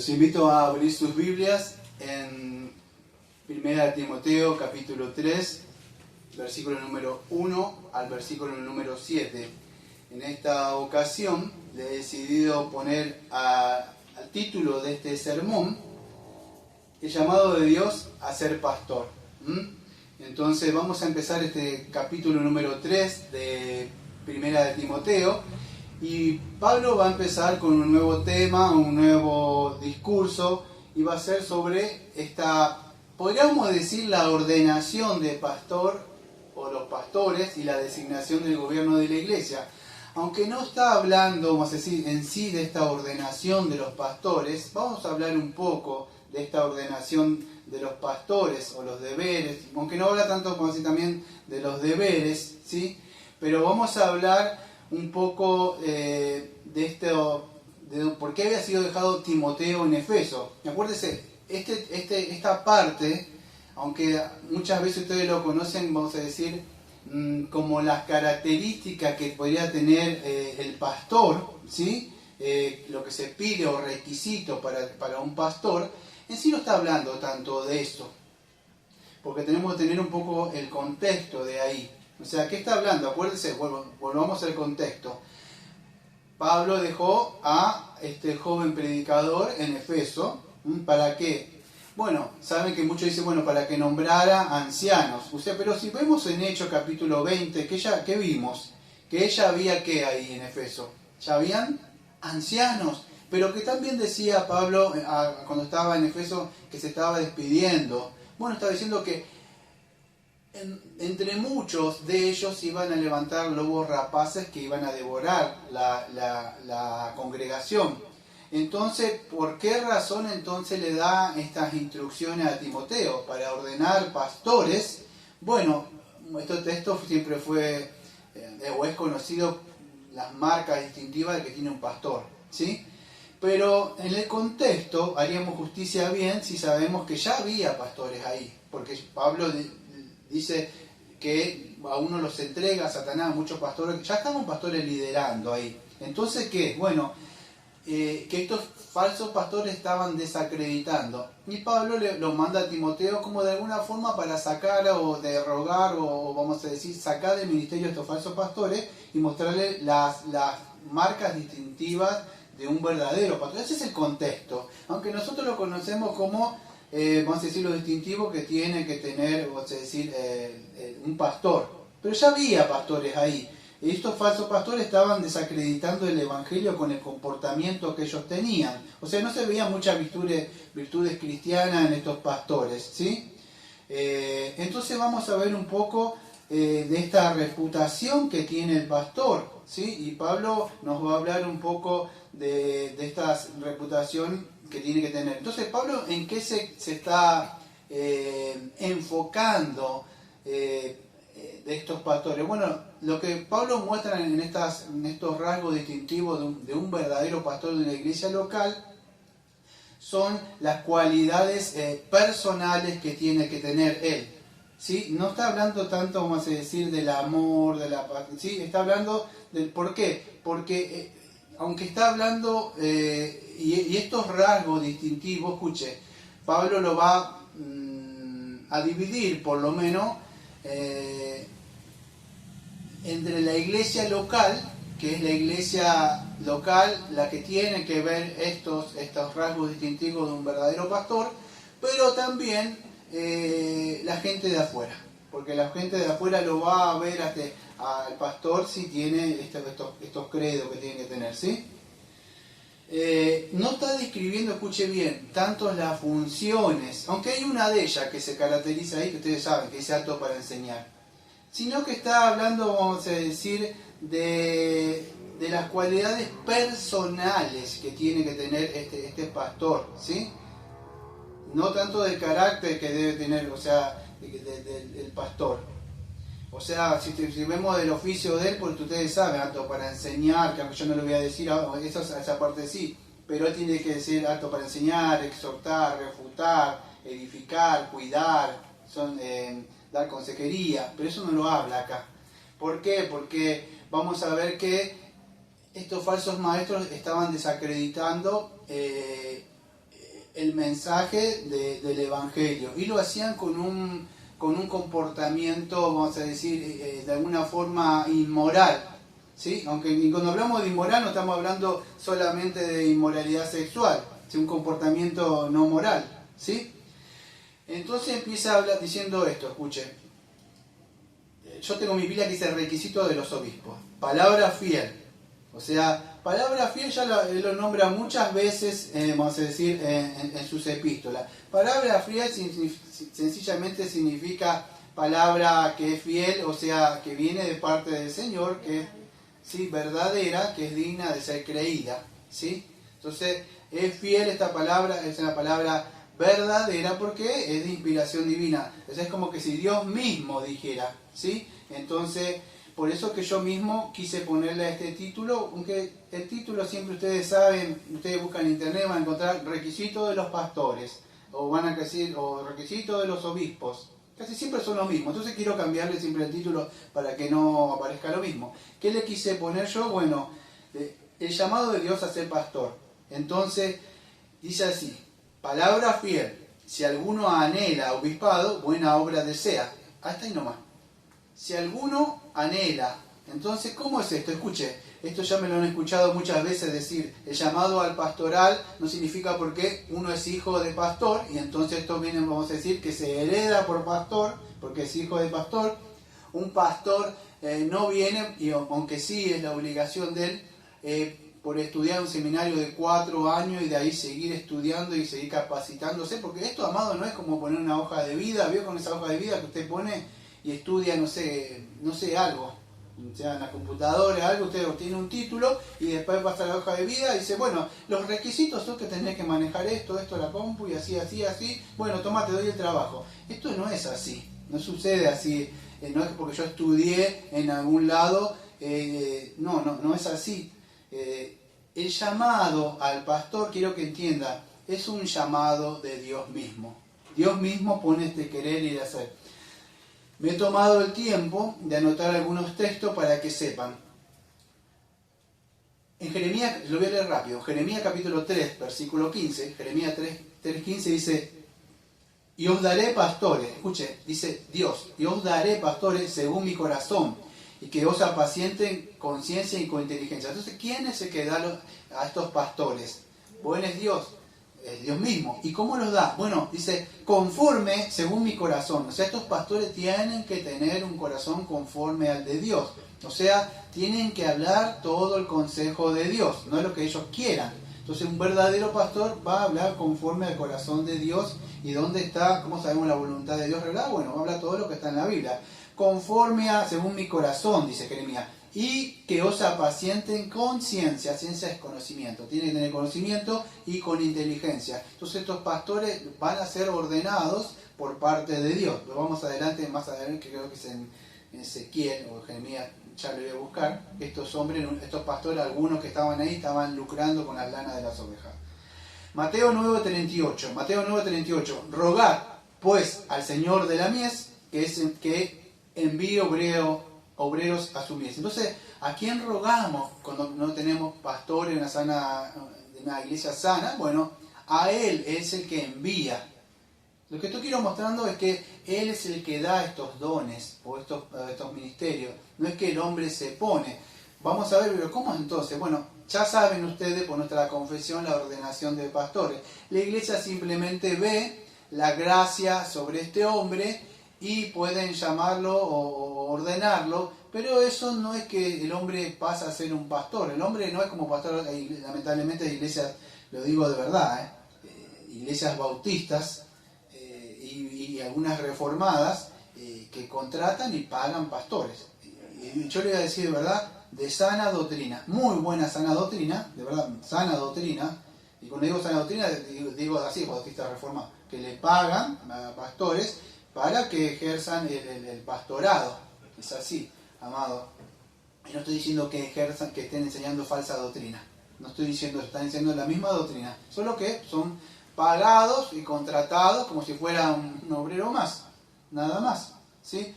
Los invito a abrir sus Biblias en 1 Timoteo capítulo 3, versículo número 1 al versículo número 7. En esta ocasión le he decidido poner al título de este sermón el llamado de Dios a ser pastor. Entonces vamos a empezar este capítulo número 3 de 1 Timoteo. Y Pablo va a empezar con un nuevo tema, un nuevo discurso, y va a ser sobre esta, podríamos decir, la ordenación de pastor o los pastores y la designación del gobierno de la iglesia. Aunque no está hablando, vamos a decir, en sí de esta ordenación de los pastores, vamos a hablar un poco de esta ordenación de los pastores o los deberes, aunque no habla tanto como así también de los deberes, ¿sí? Pero vamos a hablar un poco de por qué había sido dejado Timoteo en Efeso. Acuérdense, esta parte, aunque muchas veces ustedes lo conocen, vamos a decir, como las características que podría tener el pastor, ¿sí? Lo que se pide o requisito para un pastor, en sí no está hablando tanto de eso, porque tenemos que tener un poco el contexto de ahí. O sea, ¿qué está hablando? Acuérdense, volvamos al contexto. Pablo dejó a este joven predicador en Efeso. ¿Para qué? Bueno, saben que muchos dicen, bueno, para que nombrara ancianos. O sea, pero si vemos en Hechos capítulo 20, ¿qué vimos? Que ella había ¿qué ahí en Efeso? Ya habían ancianos. Pero que también decía Pablo cuando estaba en Efeso que se estaba despidiendo. Bueno, estaba diciendo que entre muchos de ellos iban a levantar lobos rapaces que iban a devorar la congregación. Entonces, ¿por qué razón entonces le da estas instrucciones a Timoteo? Para ordenar pastores. Bueno, esto siempre fue, o es conocido, las marcas distintivas de que tiene un pastor, ¿sí? Pero en el contexto haríamos justicia bien si sabemos que ya había pastores ahí, porque Pablo dice que a uno los entrega a Satanás, muchos pastores, ya estaban pastores liderando ahí. Entonces, ¿qué? Bueno, que estos falsos pastores estaban desacreditando. Y Pablo lo manda a Timoteo como de alguna forma para sacar o derogar o vamos a decir, sacar del ministerio a estos falsos pastores y mostrarle las marcas distintivas de un verdadero pastor. Ese es el contexto. Aunque nosotros lo conocemos como vamos a decir, lo distintivo que tiene que tener, vamos a decir, un pastor. Pero ya había pastores ahí. Y estos falsos pastores estaban desacreditando el evangelio con el comportamiento que ellos tenían. O sea, no se veían muchas virtudes cristianas en estos pastores, ¿sí? Entonces vamos a ver un poco de esta reputación que tiene el pastor, ¿sí? Y Pablo nos va a hablar un poco de esta reputación que tiene que tener. Entonces, Pablo, ¿en qué se está enfocando de estos pastores? Bueno, lo que Pablo muestra en estos rasgos distintivos de un verdadero pastor de la iglesia local son las cualidades personales que tiene que tener él. ¿Sí? No está hablando tanto, vamos a decir, del amor, de la paz, ¿sí? Está hablando del por qué. Porque aunque está hablando, y estos rasgos distintivos, escuche, Pablo lo va a dividir por lo menos entre la iglesia local, que es la iglesia local la que tiene que ver estos rasgos distintivos de un verdadero pastor, pero también la gente de afuera, porque la gente de afuera lo va a ver al pastor si tiene estos credos que tiene que tener, ¿sí? No está describiendo, escuche bien, tanto las funciones, aunque hay una de ellas que se caracteriza ahí, que ustedes saben, que es apto para enseñar, sino que está hablando, vamos a decir, de las cualidades personales que tiene que tener este pastor, ¿sí? No tanto del carácter que debe tener, o sea, del pastor. O sea, si vemos del oficio de él, porque ustedes saben, apto para enseñar, que aunque yo no lo voy a decir, esa parte sí, pero él tiene que ser apto para enseñar, exhortar, refutar, edificar, cuidar, dar consejería, pero eso no lo habla acá. ¿Por qué? Porque vamos a ver que estos falsos maestros estaban desacreditando el mensaje del Evangelio, y lo hacían con un comportamiento, vamos a decir, de alguna forma inmoral, ¿sí? Aunque cuando hablamos de inmoral no estamos hablando solamente de inmoralidad sexual, ¿sí? Un comportamiento no moral, ¿sí? Entonces empieza a hablar diciendo esto, escuche. Yo tengo mi Biblia que dice requisito de los obispos, palabra fiel. O sea, palabra fiel ya lo nombra muchas veces, vamos a decir, en sus epístolas. Palabra fiel sencillamente significa palabra que es fiel, o sea, que viene de parte del Señor, que es, ¿sí?, verdadera, que es digna de ser creída, ¿sí? Entonces, es fiel esta palabra, es una palabra verdadera porque es de inspiración divina. Entonces, es como que si Dios mismo dijera, ¿sí? Entonces, por eso que yo mismo quise ponerle a este título, aunque el título siempre ustedes saben, ustedes buscan en internet, van a encontrar requisitos de los pastores, o van a decir, o requisitos de los obispos. Casi siempre son los mismos, entonces quiero cambiarle siempre el título para que no aparezca lo mismo. ¿Qué le quise poner yo? Bueno, el llamado de Dios a ser pastor. Entonces, dice así, palabra fiel, si alguno anhela obispado, buena obra desea. Hasta ahí nomás. Si alguno anhela, entonces, ¿cómo es esto? Escuche, esto ya me lo han escuchado muchas veces decir, el llamado al pastoral no significa porque uno es hijo de pastor, y entonces esto viene, vamos a decir, que se hereda por pastor, porque es hijo de pastor. Un pastor no viene, y aunque sí es la obligación de él, por estudiar un seminario de 4 años y de ahí seguir estudiando y seguir capacitándose, porque esto, amado, no es como poner una hoja de vida. ¿Vio con esa hoja de vida que usted pone y estudia, no sé algo, o sea, en la computadora, algo, usted obtiene un título y después pasa a la hoja de vida y dice, bueno, los requisitos son que tenés que manejar esto, la compu y así, bueno, toma, te doy el trabajo. Esto no es así, no sucede así, no es porque yo estudié en algún lado, no es así. El llamado al pastor, quiero que entienda, es un llamado de Dios mismo. Dios mismo pone este querer y hacer. Me he tomado el tiempo de anotar algunos textos para que sepan. En Jeremías, lo voy a leer rápido, Jeremías capítulo 3, versículo 15, Jeremías 3:15 dice, y os daré pastores, escuche, dice Dios, y os daré pastores según mi corazón, y que os apacienten con ciencia y con inteligencia. Entonces, ¿quién es el que da a estos pastores? Bueno, es Dios mismo. ¿Y cómo los da? Bueno, dice, conforme según mi corazón. O sea, estos pastores tienen que tener un corazón conforme al de Dios. O sea, tienen que hablar todo el consejo de Dios, no es lo que ellos quieran. Entonces, un verdadero pastor va a hablar conforme al corazón de Dios. ¿Y dónde está? ¿Cómo sabemos la voluntad de Dios revelada? Bueno, habla todo lo que está en la Biblia. Conforme a, según mi corazón, dice Jeremías, y que os apacienten con ciencia. Ciencia es conocimiento, tienen que tener conocimiento y con inteligencia. Entonces estos pastores van a ser ordenados por parte de Dios. Lo vamos adelante, más adelante, que creo que es en Ezequiel o Jeremías, ya lo voy a buscar. Estos hombres, estos pastores, algunos que estaban ahí, estaban lucrando con las lanas de las ovejas. Mateo 9:38, rogad pues al Señor de la mies que envíe obreros a su mies. Entonces, ¿a quién rogamos cuando no tenemos pastores en una iglesia sana? Bueno, a Él es el que envía. Lo que estoy quiero mostrando es que Él es el que da estos dones o estos ministerios. No es que el hombre se pone. Vamos a ver, pero ¿cómo es entonces? Bueno, ya saben ustedes por nuestra confesión la ordenación de pastores. La iglesia simplemente ve la gracia sobre este hombre y pueden llamarlo o ordenarlo, pero eso no es que el hombre pasa a ser un pastor. El hombre no es como pastor, lamentablemente hay iglesias, lo digo de verdad, iglesias bautistas y algunas reformadas que contratan y pagan pastores. Y yo le voy a decir de verdad, de sana doctrina, muy buena sana doctrina, de verdad, sana doctrina, y cuando digo sana doctrina, digo así, bautistas reformados, que le pagan a pastores para que ejerzan el pastorado. Es así, amado. Y no estoy diciendo que ejerzan, que estén enseñando falsa doctrina. No estoy diciendo eso, están enseñando la misma doctrina, solo que son pagados y contratados como si fuera un obrero más, nada más, ¿sí?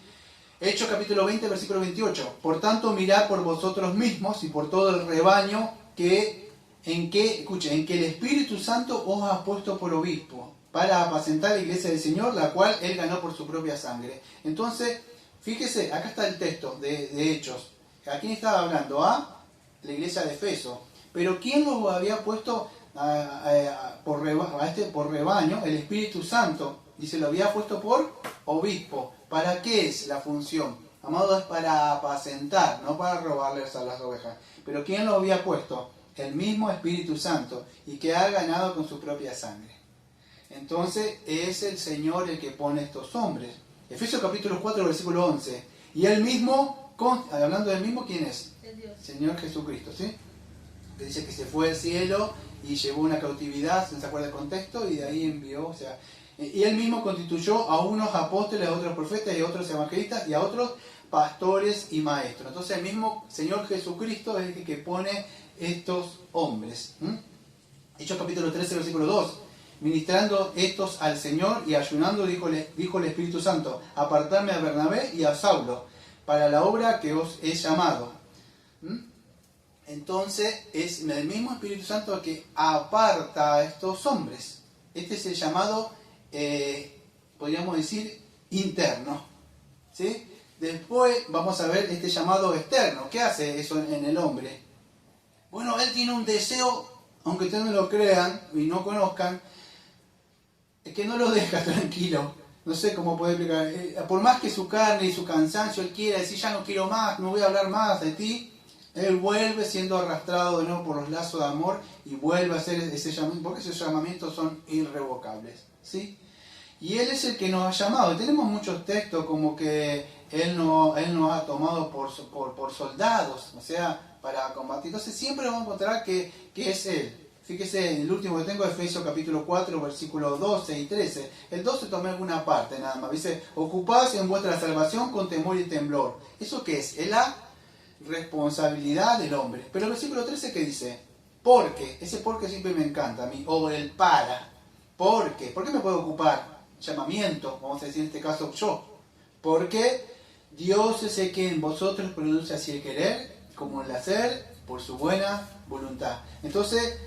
Hechos capítulo 20, versículo 28. Por tanto, mirad por vosotros mismos y por todo el rebaño que escuchen, en que el Espíritu Santo os ha puesto por obispo para apacentar la iglesia del Señor, la cual Él ganó por su propia sangre. Entonces, fíjese, acá está el texto de Hechos. ¿A quién estaba hablando? A la iglesia de Efeso. Pero ¿quién lo había puesto por rebaño? El Espíritu Santo. Y se lo había puesto por obispo. ¿Para qué es la función? Amado, es para apacentar, no para robarles a las ovejas. Pero ¿quién lo había puesto? El mismo Espíritu Santo, y que ha ganado con su propia sangre. Entonces es el Señor el que pone estos hombres. Efesios capítulo 4, versículo 11. Y él mismo, hablando del mismo, ¿quién es? El Dios. Señor Jesucristo, ¿sí? Que dice que se fue al cielo y llevó una cautividad, ¿se acuerda el contexto? Y de ahí envió, o sea... Y él mismo constituyó a unos apóstoles, a otros profetas y a otros evangelistas y a otros pastores y maestros. Entonces el mismo Señor Jesucristo es el que pone estos hombres. Hechos capítulo 13, versículo 2. Ministrando estos al Señor y ayunando, dijo el Espíritu Santo, apartarme a Bernabé y a Saulo para la obra que os he llamado. Entonces es el mismo Espíritu Santo que aparta a estos hombres. Este es el llamado, podríamos decir, interno. ¿Sí? Después vamos a ver este llamado externo. ¿Qué hace eso en el hombre? Bueno, él tiene un deseo, aunque ustedes no lo crean y no conozcan, es que no lo deja tranquilo. No sé cómo puede explicar. Por más que su carne y su cansancio él quiera decir, ya no quiero más, no voy a hablar más de ti, él vuelve siendo arrastrado de nuevo por los lazos de amor y vuelve a hacer ese llamamiento, porque esos llamamientos son irrevocables. ¿Sí? Y Él es el que nos ha llamado. Y tenemos muchos textos como que Él nos ha tomado por soldados, o sea, para combatir. Entonces siempre vamos a encontrar que es Él. Fíjese, el último que tengo es Efesios capítulo 4, versículos 12 y 13. El 12 tomé alguna parte nada más. Dice, ocupaos en vuestra salvación con temor y temblor. ¿Eso qué es? Es la responsabilidad del hombre. Pero el versículo 13, ¿qué dice? Porque, ese porque siempre me encanta a mí, o el para. ¿Por qué? ¿Por qué me puedo ocupar? Llamamiento, vamos a decir en este caso yo. Porque Dios es el que en vosotros produce así el querer como el hacer por su buena voluntad. Entonces,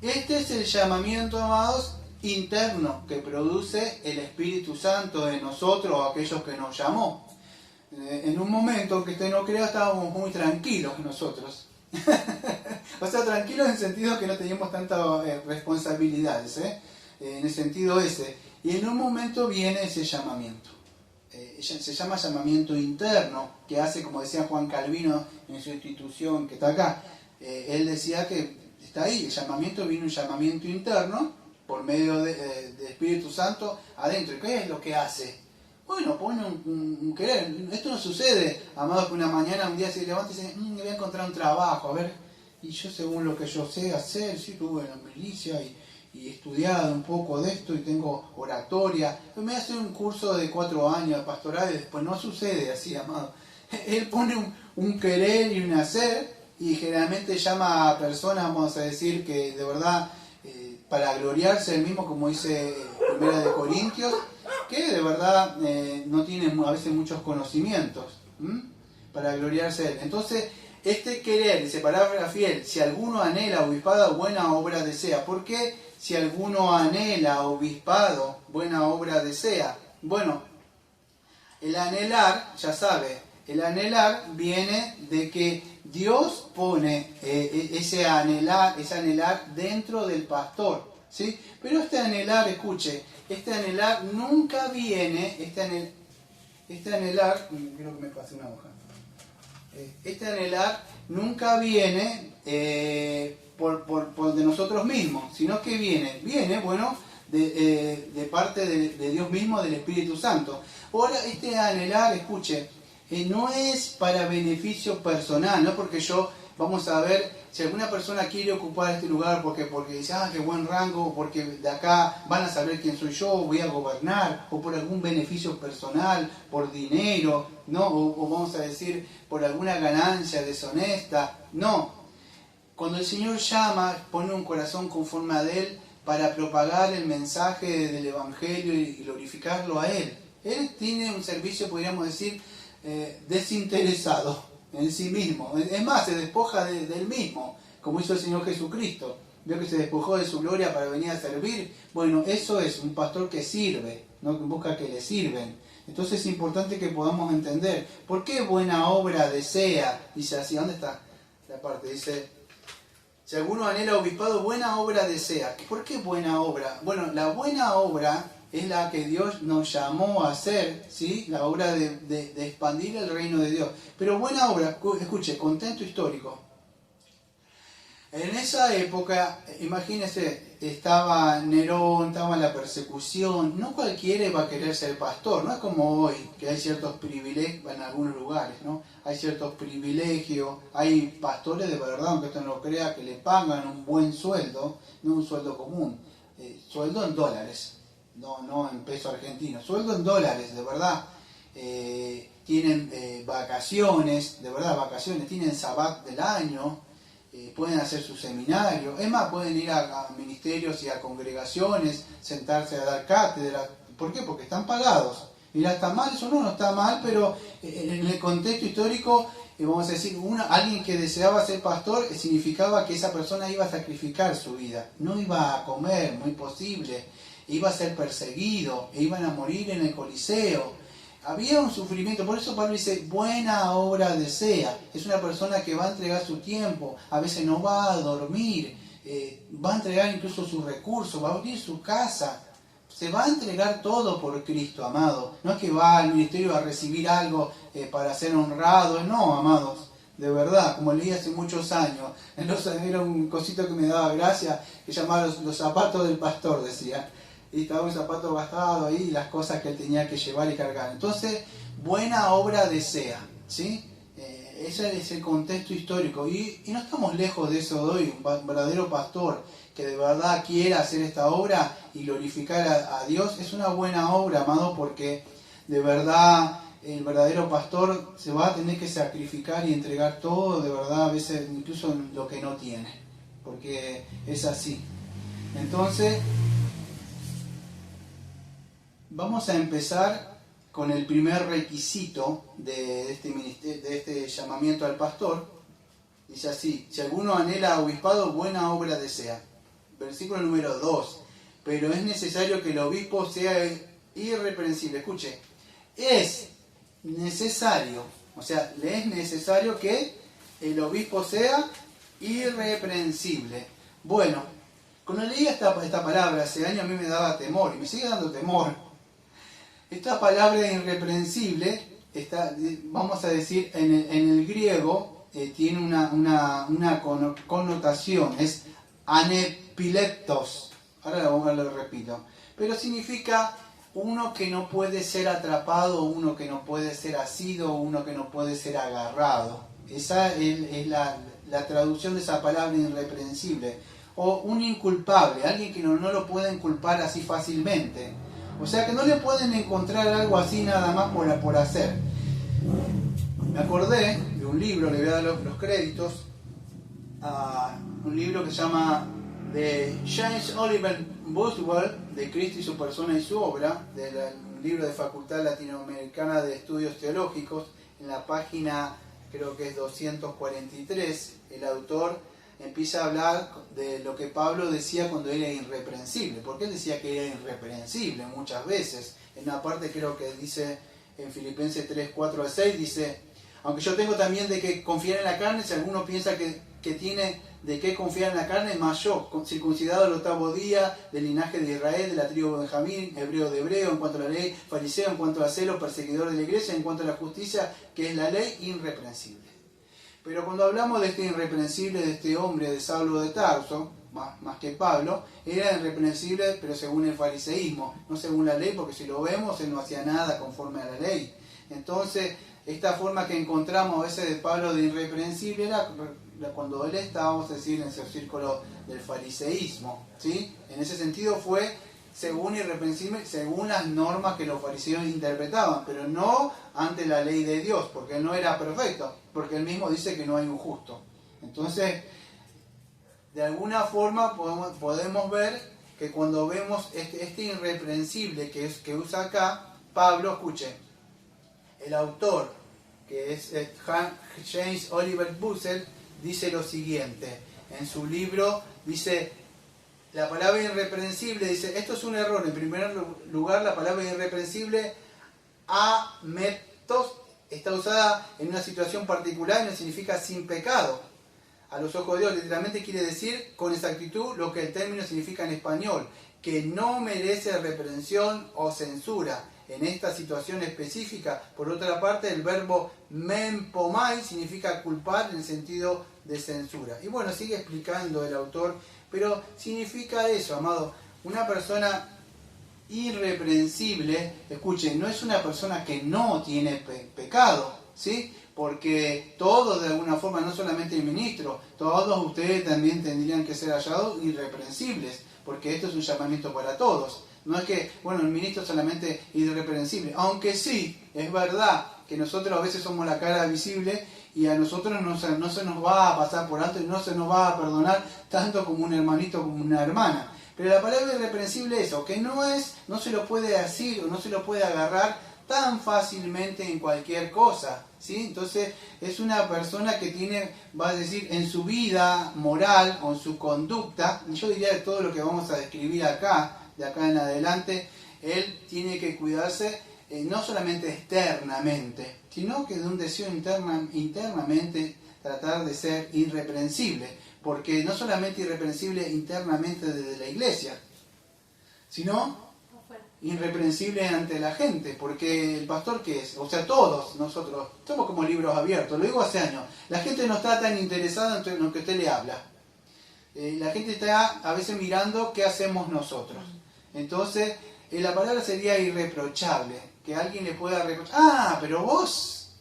este es el llamamiento, amados, interno que produce el Espíritu Santo en nosotros o aquellos que nos llamó. En un momento, que usted no crea, estábamos muy tranquilos nosotros. O sea, tranquilos en el sentido que no teníamos tantas responsabilidades, en el sentido ese. Y en un momento viene ese llamamiento. Se llama llamamiento interno, que hace, como decía Juan Calvino en su institución que está acá. Él decía que está ahí, el llamamiento viene un llamamiento interno por medio de Espíritu Santo adentro. ¿Y qué es lo que hace? Bueno, pone un querer. Esto no sucede, amado, que una mañana, un día se levanta y dice, me voy a encontrar un trabajo, a ver, y yo según lo que yo sé hacer, sí, estuve en la milicia y he estudiado un poco de esto y tengo oratoria, me voy a hacer un curso de 4 años de pastoral y después no sucede así, amado. Él pone un querer y un hacer y generalmente llama a personas, vamos a decir, que de verdad, para gloriarse él mismo, como dice 1 de Corintios, que de verdad no tienen a veces muchos conocimientos, para gloriarse él. Entonces, este querer, dice palabra fiel, si alguno anhela obispado, buena obra desea. ¿Por qué si alguno anhela obispado, buena obra desea? Bueno, el anhelar, ya sabe, el anhelar viene de que Dios pone ese anhelar dentro del pastor, ¿sí? Pero este anhelar, escuche, este anhelar nunca viene, este anhelar, creo que me pasé una hoja. Este anhelar nunca viene por de nosotros mismos, sino que viene, bueno, de parte de Dios mismo, del Espíritu Santo. Ahora, este anhelar, escuche, no es para beneficio personal, no porque vamos a ver, si alguna persona quiere ocupar este lugar porque dice, qué buen rango, o porque de acá van a saber quién soy yo, voy a gobernar, o por algún beneficio personal, por dinero, ¿no? O vamos a decir, por alguna ganancia deshonesta. No. Cuando el Señor llama, pone un corazón conforme a Él para propagar el mensaje del Evangelio y glorificarlo a Él. Él tiene un servicio, podríamos decir, desinteresado en sí mismo. Es más, se despoja de él mismo. como hizo el Señor Jesucristo. Vio que se despojó de su gloria para venir a servir. Bueno, eso es un pastor que sirve, no que busca que le sirven. Entonces es importante que podamos entender por qué buena obra desea. Dice así, ¿dónde está la parte? Dice, si alguno anhela obispado, buena obra desea. ¿Por qué buena obra? Bueno, la buena obra es la que Dios nos llamó a hacer, ¿sí? La obra de expandir el reino de Dios. Pero buena obra, escuche, contexto histórico. En esa época, imagínense, estaba Nerón, estaba la persecución. No cualquiera iba a querer ser pastor, no es como hoy, que hay ciertos privilegios en algunos lugares, ¿no? Hay ciertos privilegios, hay pastores de verdad, aunque usted no lo crea, que le pagan un buen sueldo, no un sueldo común, sueldo en dólares, no en peso argentino, sueldo en dólares, de verdad. Tienen vacaciones, de verdad, vacaciones, tienen sabbat del año. Pueden hacer su seminario, es más, pueden ir a ministerios y a congregaciones, sentarse a dar cátedra. ¿Por qué? Porque están pagados. Mira, ¿está mal? Eso no está mal, pero en el contexto histórico, vamos a decir, alguien que deseaba ser pastor, significaba que esa persona iba a sacrificar su vida, no iba a comer, muy posible, iba a ser perseguido, e iban a morir en el Coliseo. Había un sufrimiento, por eso Pablo dice, buena obra desea. Es una persona que va a entregar su tiempo, a veces no va a dormir, va a entregar incluso sus recursos, va a abrir su casa, se va a entregar todo por Cristo, amado. No es que va al ministerio a recibir algo para ser honrado, no, amados. De verdad, como leí hace muchos años, era un cosito que me daba gracia, que llamaba los zapatos del pastor, decía. Y estaba un zapato gastado ahí y las cosas que él tenía que llevar y cargar. Entonces, buena obra desea, ¿sí? Ese es el contexto histórico. Y no estamos lejos de eso de hoy. Un verdadero pastor que de verdad quiera hacer esta obra y glorificar a Dios, es una buena obra, amado, porque de verdad el verdadero pastor se va a tener que sacrificar y entregar todo, de verdad, a veces incluso lo que no tiene. Porque es así. Entonces, vamos a empezar con el primer requisito de este llamamiento al pastor. Dice así, si alguno anhela obispado, buena obra desea. Versículo número 2. Pero es necesario que el obispo sea irreprensible. Escuche, es necesario, o sea, le es necesario que el obispo sea irreprensible. Bueno, cuando leí esta palabra hace años, a mí me daba temor y me sigue dando temor. Esta palabra irreprensible, vamos a decir, en el griego tiene una connotación, es anepileptos. Ahora lo repito. Pero significa uno que no puede ser atrapado, uno que no puede ser asido, uno que no puede ser agarrado. Esa es la traducción de esa palabra irreprensible. O un inculpable, alguien que no lo pueden culpar así fácilmente. O sea que no le pueden encontrar algo así nada más por hacer. Me acordé de un libro, le voy a dar los créditos, un libro que se llama de James Oliver Boswell, de Cristo y su persona y su obra, un libro de Facultad Latinoamericana de Estudios Teológicos. En la página, creo que es 243, el autor empieza a hablar de lo que Pablo decía cuando era irreprensible. Porque él decía que era irreprensible muchas veces. En una parte creo que dice en Filipenses 3, 4 a 6, dice, aunque yo tengo también de que confiar en la carne, si alguno piensa que tiene de qué confiar en la carne, más yo, circuncidado al 8º día, del linaje de Israel, de la tribu de Benjamín, hebreo de hebreo, en cuanto a la ley, fariseo, en cuanto a celo, perseguidor de la iglesia, en cuanto a la justicia, que es la ley, irreprensible. Pero cuando hablamos de este irreprensible, de este hombre de Saulo de Tarso, más que Pablo, era irreprensible, pero según el fariseísmo, no según la ley, porque si lo vemos, él no hacía nada conforme a la ley. Entonces, esta forma que encontramos a veces de Pablo de irreprensible era cuando él estaba, vamos a decir, en ese círculo del fariseísmo, ¿sí? En ese sentido fue según irreprensible, según las normas que los fariseos interpretaban, pero no ante la ley de Dios, porque él no era perfecto, porque él mismo dice que no hay un justo. Entonces, de alguna forma podemos ver que cuando vemos este irreprensible que usa acá, Pablo, escuche, el autor, que es James Oliver Boswell, dice lo siguiente: en su libro, dice, la palabra irreprensible, dice, esto es un error. En primer lugar, la palabra irreprensible, ametos, está usada en una situación particular y no significa sin pecado. A los ojos de Dios, literalmente quiere decir con exactitud lo que el término significa en español, que no merece reprensión o censura. En esta situación específica, por otra parte, el verbo mempomai significa culpar en el sentido de censura. Y bueno, sigue explicando el autor, pero significa eso, amado, una persona irreprensible, escuchen, no es una persona que no tiene pecado, ¿sí? Porque todos de alguna forma, no solamente el ministro, todos ustedes también tendrían que ser hallados irreprensibles, porque esto es un llamamiento para todos. No es que, bueno, el ministro solamente irreprensible, aunque sí, es verdad que nosotros a veces somos la cara visible y a nosotros no se nos va a pasar por alto y no se nos va a perdonar tanto como un hermanito como una hermana. Pero la palabra irreprensible es eso, que no se lo puede decir o no se lo puede agarrar tan fácilmente en cualquier cosa, ¿sí? Entonces es una persona que tiene, va a decir, en su vida moral o en su conducta, yo diría de todo lo que vamos a describir acá, de acá en adelante, él tiene que cuidarse no solamente externamente, sino que de un deseo internamente tratar de ser irreprensible, porque no solamente irreprensible internamente desde la iglesia, sino irreprensible ante la gente, porque el pastor ¿qué es? O sea, todos nosotros somos como libros abiertos, lo digo hace años, la gente no está tan interesada en lo que usted le habla, la gente está a veces mirando qué hacemos nosotros. Entonces, la palabra sería irreprochable, que alguien le pueda reprochar, pero vos,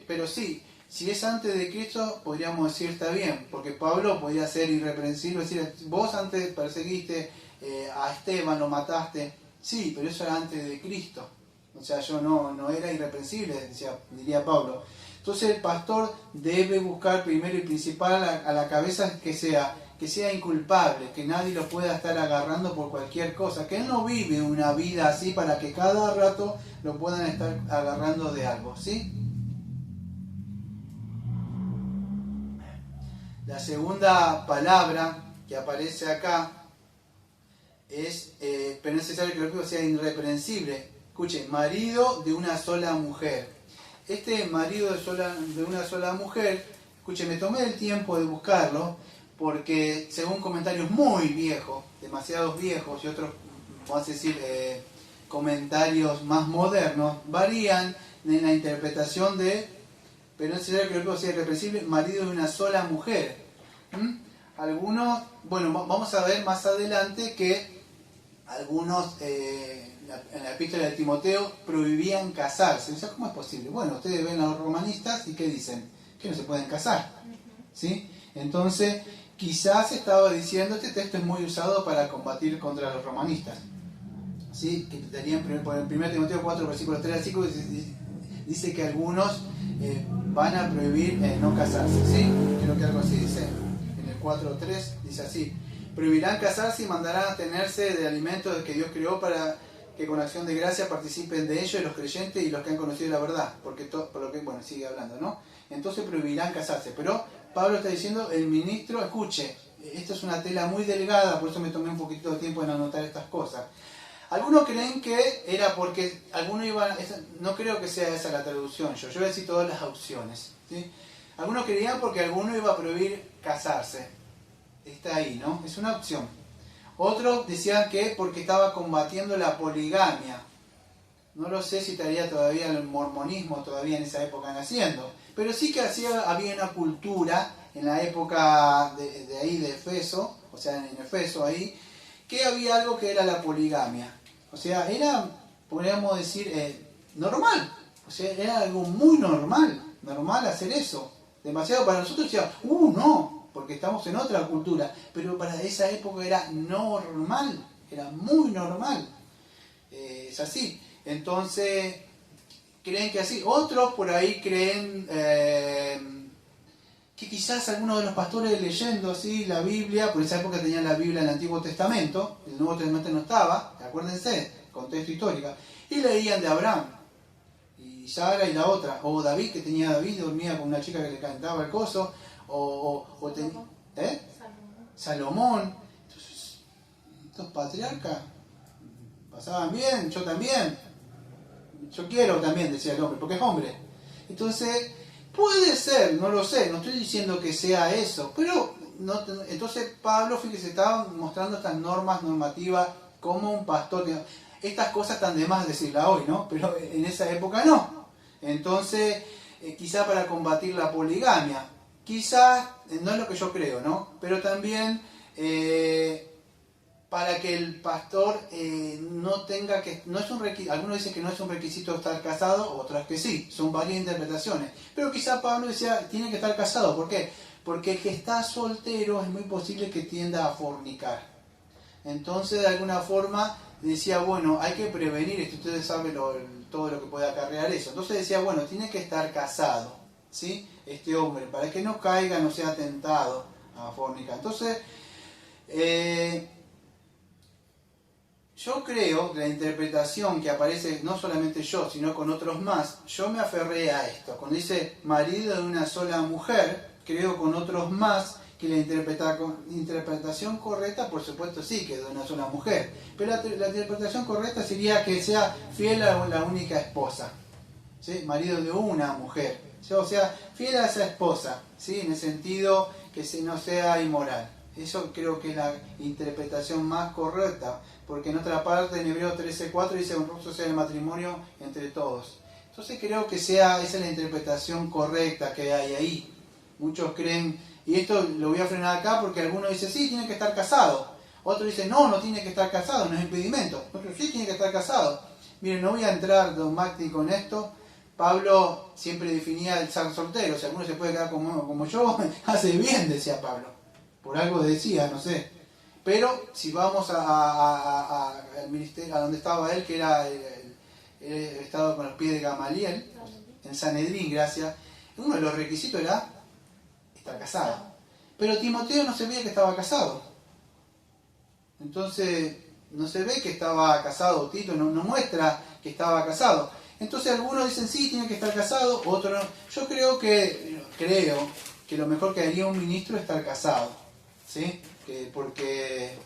pero sí, si es antes de Cristo, podríamos decir está bien, porque Pablo podía ser irreprensible, decir, vos antes perseguiste a Esteban, lo mataste, sí, pero eso era antes de Cristo, o sea, yo no era irreprensible, diría Pablo. Entonces el pastor debe buscar primero y principal a la cabeza que sea inculpable, que nadie lo pueda estar agarrando por cualquier cosa, que él no vive una vida así para que cada rato lo puedan estar agarrando de algo, ¿sí? La segunda palabra que aparece acá es, pero es necesario que el hijo sea irreprensible. Escuchen, marido de una sola mujer. Este marido de una sola mujer, escuchen, me tomé el tiempo de buscarlo, porque según comentarios muy viejos, demasiados viejos, y otros, vamos a decir, comentarios más modernos, varían en la interpretación de, pero no es necesario que el hijo sea irreprensible, marido de una sola mujer. Algunos, bueno, vamos a ver más adelante que algunos, en la epístola de Timoteo, prohibían casarse. O sea, ¿cómo es posible? Bueno, ustedes ven a los romanistas y ¿qué dicen? Que no se pueden casar, ¿sí? Entonces, quizás estaba diciendo, este texto es muy usado para combatir contra los romanistas, ¿sí? Que tenían, por el 1 Timoteo 4, versículos 3 al 5, dice que algunos van a prohibir no casarse, ¿sí? Creo que algo así dice, en el 4.3 dice así: prohibirán casarse y mandarán a tenerse de alimentos que Dios creó para que con acción de gracia participen de ellos los creyentes y los que han conocido la verdad, porque por lo que, bueno, sigue hablando, ¿no? Entonces prohibirán casarse, pero Pablo está diciendo, el ministro, escuche, esto es una tela muy delgada, por eso me tomé un poquito de tiempo en anotar estas cosas. Algunos creen que era porque algunos iban, no creo que sea esa la traducción, yo voy a decir todas las opciones, ¿sí? Algunos creían porque alguno iba a prohibir casarse, está ahí, ¿no? Es una opción. Otros decían que porque estaba combatiendo la poligamia. No lo sé si estaría todavía el mormonismo todavía en esa época naciendo, pero sí que había una cultura en la época de ahí de Efeso, o sea en Efeso ahí, que había algo que era la poligamia. O sea, era, podríamos decir, normal. O sea, era algo muy normal hacer eso. Demasiado para nosotros decía, no, porque estamos en otra cultura, pero para esa época era normal, era muy normal. Es así. Entonces, creen que así. Otros por ahí creen que quizás algunos de los pastores leyendo así la Biblia, por esa época tenían la Biblia en el Antiguo Testamento, el Nuevo Testamento no estaba, acuérdense, contexto histórico, y leían de Abraham, y Sara y la otra, o David, que tenía David, dormía con una chica que le cantaba el coso, ¿Eh? Salomón. Entonces, estos patriarcas pasaban bien, yo también. Yo quiero también, decía el hombre, porque es hombre. Entonces, puede ser, no lo sé, no estoy diciendo que sea eso, pero entonces Pablo, fíjese, estaba mostrando estas normativas como un pastor. Estas cosas están de más decirla hoy, ¿no? Pero en esa época no. Entonces, quizá para combatir la poligamia, quizás, no es lo que yo creo, ¿no? Pero también para que el pastor no tenga que, no es un requisito, algunos dicen que no es un requisito estar casado, otras que sí, son varias interpretaciones. Pero quizá Pablo decía, tiene que estar casado, ¿por qué? Porque el que está soltero es muy posible que tienda a fornicar. Entonces, de alguna forma, decía, bueno, hay que prevenir esto, ustedes saben todo lo que puede acarrear eso. Entonces decía, bueno, tiene que estar casado, ¿sí? Este hombre, para que no caiga, no sea tentado a fornicar. Entonces, yo creo que la interpretación que aparece, no solamente yo, sino con otros más, yo me aferré a esto. Cuando dice marido de una sola mujer, creo con otros más que la interpretación correcta, por supuesto sí, que es de una sola mujer. Pero la interpretación correcta sería que sea fiel a la única esposa, ¿sí? Marido de una mujer, ¿sí? O sea, fiel a esa esposa, ¿sí? En el sentido que no sea inmoral. Eso creo que es la interpretación más correcta, porque en otra parte, en Hebreos 13:4, dice honroso sea el matrimonio entre todos. Entonces creo que esa es la interpretación correcta que hay ahí. Muchos creen, y esto lo voy a frenar acá porque algunos dicen, sí, tiene que estar casado. Otros dicen, no, no tiene que estar casado, no es impedimento. Otros, sí, tiene que estar casado. Miren, no voy a entrar dogmático en esto. Pablo siempre definía el ser soltero. Si alguno se puede quedar como yo, hace bien, decía Pablo. Por algo decía, no sé. Pero si vamos al ministerio, a donde estaba él, que era estaba con los pies de Gamaliel, en Sanedrín, gracias, uno de los requisitos era estar casado. Pero Timoteo no se veía que estaba casado. Entonces, no se ve que estaba casado, Tito no muestra que estaba casado. Entonces algunos dicen sí, tiene que estar casado, otros no. Yo creo que lo mejor que haría un ministro es estar casado, ¿sí? Porque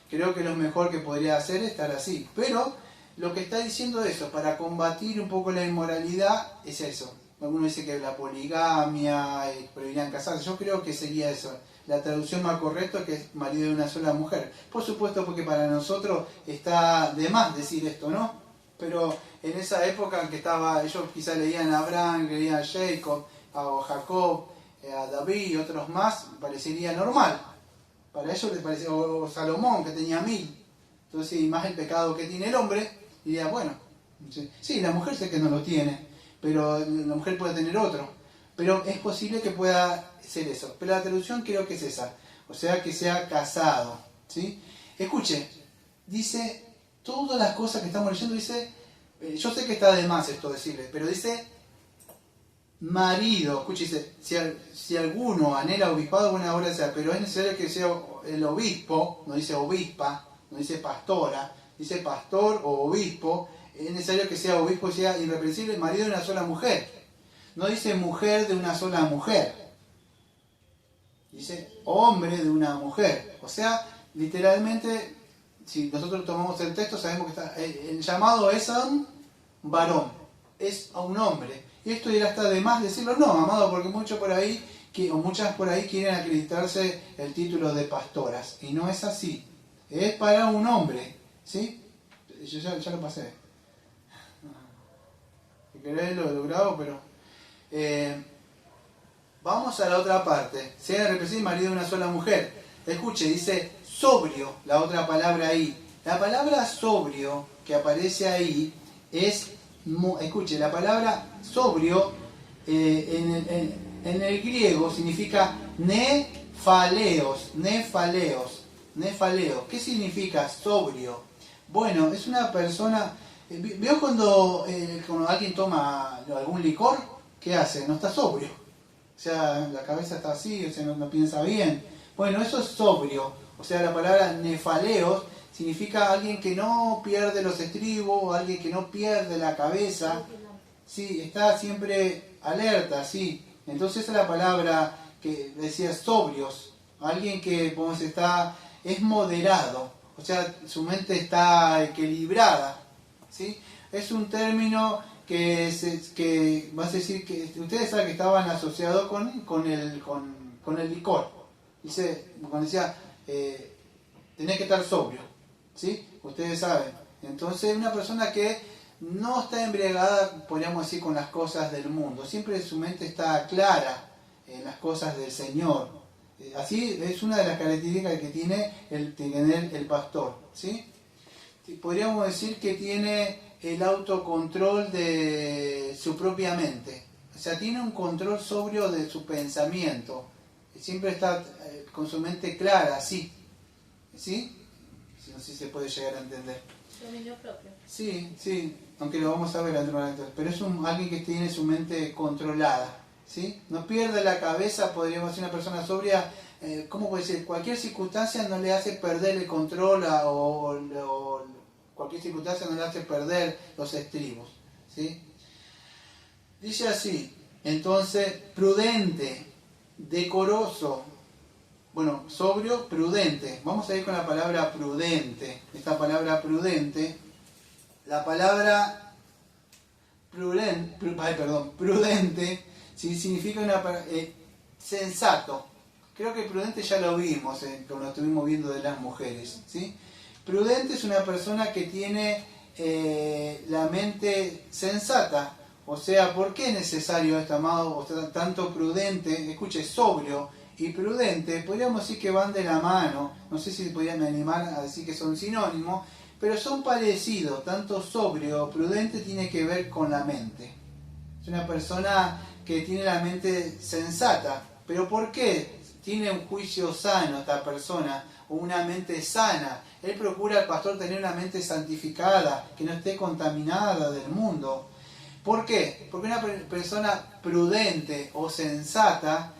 creo que lo mejor que podría hacer es estar así. Pero lo que está diciendo eso, para combatir un poco la inmoralidad, es eso. Algunos dicen que la poligamia, prohibirían casarse. Yo creo que sería eso. La traducción más correcta es que es marido de una sola mujer. Por supuesto, porque para nosotros está de más decir esto, ¿no? Pero en esa época en que ellos quizás leían a Abraham, leían a Jacob, a Jacob, a David y otros más, parecería normal. Para ellos les parecía, o Salomón, que tenía 1000. Entonces, y más el pecado que tiene el hombre, diría, bueno, sí, la mujer sé que no lo tiene, pero la mujer puede tener otro. Pero es posible que pueda ser eso. Pero la traducción creo que es esa. O sea, que sea casado, ¿sí? Escuche, dice, todas las cosas que estamos leyendo, dice, yo sé que está de más esto decirle, pero dice marido. Escuche, dice, si alguno anhela obispado, buena obra sea, pero es necesario que sea el obispo, no dice obispa, no dice pastora, dice pastor o obispo, es necesario que sea obispo y sea irreprensible, marido de una sola mujer. No dice mujer de una sola mujer, dice hombre de una mujer. O sea, literalmente, si nosotros tomamos el texto, sabemos que el llamado es a un varón, es a un hombre. Y esto ya está de más decirlo, no, amado, porque muchos por ahí, o muchas por ahí quieren acreditarse el título de pastoras. Y no es así. Es para un hombre, ¿sí? Yo ya lo pasé. Si querés lo grabo, pero... vamos a la otra parte. Sea representante marido de una sola mujer. Escuche, dice sobrio, la otra palabra ahí. La palabra sobrio que aparece ahí es... Escuche, la palabra sobrio en el griego significa nefaleos. ¿Qué significa sobrio? Bueno, es una persona... ¿Veo cuando alguien toma algún licor? ¿Qué hace? No está sobrio. O sea, la cabeza está así, o sea, no piensa bien. Bueno, eso es sobrio. O sea, la palabra nefaleos significa alguien que no pierde los estribos, alguien que no pierde la cabeza. Sí, está siempre alerta, sí. Entonces esa es la palabra que decía sobrios. alguien que es moderado, o sea, su mente está equilibrada, ¿sí? Es un término que vas a decir que ustedes saben que estaban asociados con el licor. Dice, cuando decía, tenés que estar sobrio, ¿sí? Ustedes saben. Entonces, una persona que no está embriagada, podríamos decir, con las cosas del mundo. Siempre su mente está clara en las cosas del Señor. Así es una de las características que tiene el pastor, ¿sí? Podríamos decir que tiene el autocontrol de su propia mente. O sea, tiene un control sobrio de su pensamiento. Siempre está con su mente clara, ¿sí? ¿Sí? No sé si se puede llegar a entender. Dominio propio. Sí, sí, aunque lo vamos a ver antes, pero es alguien que tiene su mente controlada, ¿sí? No pierde la cabeza, podríamos decir, una persona sobria, ¿cómo puede ser? Cualquier circunstancia no le hace perder el control o cualquier circunstancia no le hace perder los estribos, ¿sí? Dice así, entonces, prudente, decoroso, bueno, sobrio, prudente. Vamos a ir con la palabra prudente. Esta palabra prudente, la palabra prudente, ¿sí? Significa sensato. Creo que prudente ya lo vimos cuando estuvimos viendo de las mujeres, ¿sí? Prudente es una persona que tiene la mente sensata. O sea, ¿por qué es necesario esto, amado? O sea, tanto prudente, escuche, sobrio y prudente, podríamos decir que van de la mano. No sé si podrían animar a decir que son sinónimos, pero son parecidos. Tanto sobrio o prudente tiene que ver con la mente. Es una persona que tiene la mente sensata. ¿Pero por qué? Tiene un juicio sano esta persona, o una mente sana. Él procura, el pastor, tener una mente santificada, que no esté contaminada del mundo. ¿Por qué? Porque una persona prudente o sensata,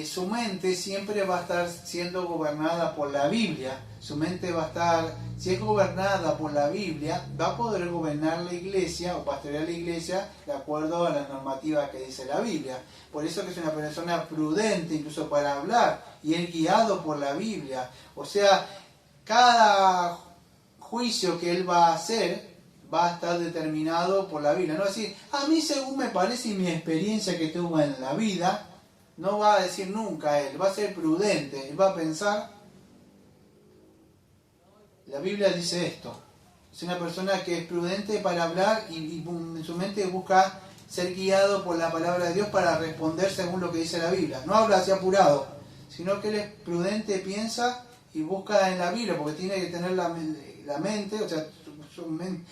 su mente siempre va a estar siendo gobernada por la Biblia. Su mente va a estar, si es gobernada por la Biblia, va a poder gobernar la iglesia o pastorear la iglesia de acuerdo a las normativas que dice la Biblia. Por eso que es una persona prudente incluso para hablar, y es guiado por la Biblia. O sea, cada juicio que él va a hacer va a estar determinado por la Biblia. No decir, a mí según me parece y mi experiencia que tuve en la vida, no va a decir nunca él, va a ser prudente, él va a pensar, la Biblia dice esto. Es una persona que es prudente para hablar y en su mente busca ser guiado por la palabra de Dios para responder según lo que dice la Biblia. No habla así apurado, sino que él es prudente, piensa y busca en la Biblia, porque tiene que tener la mente, o sea, su mente,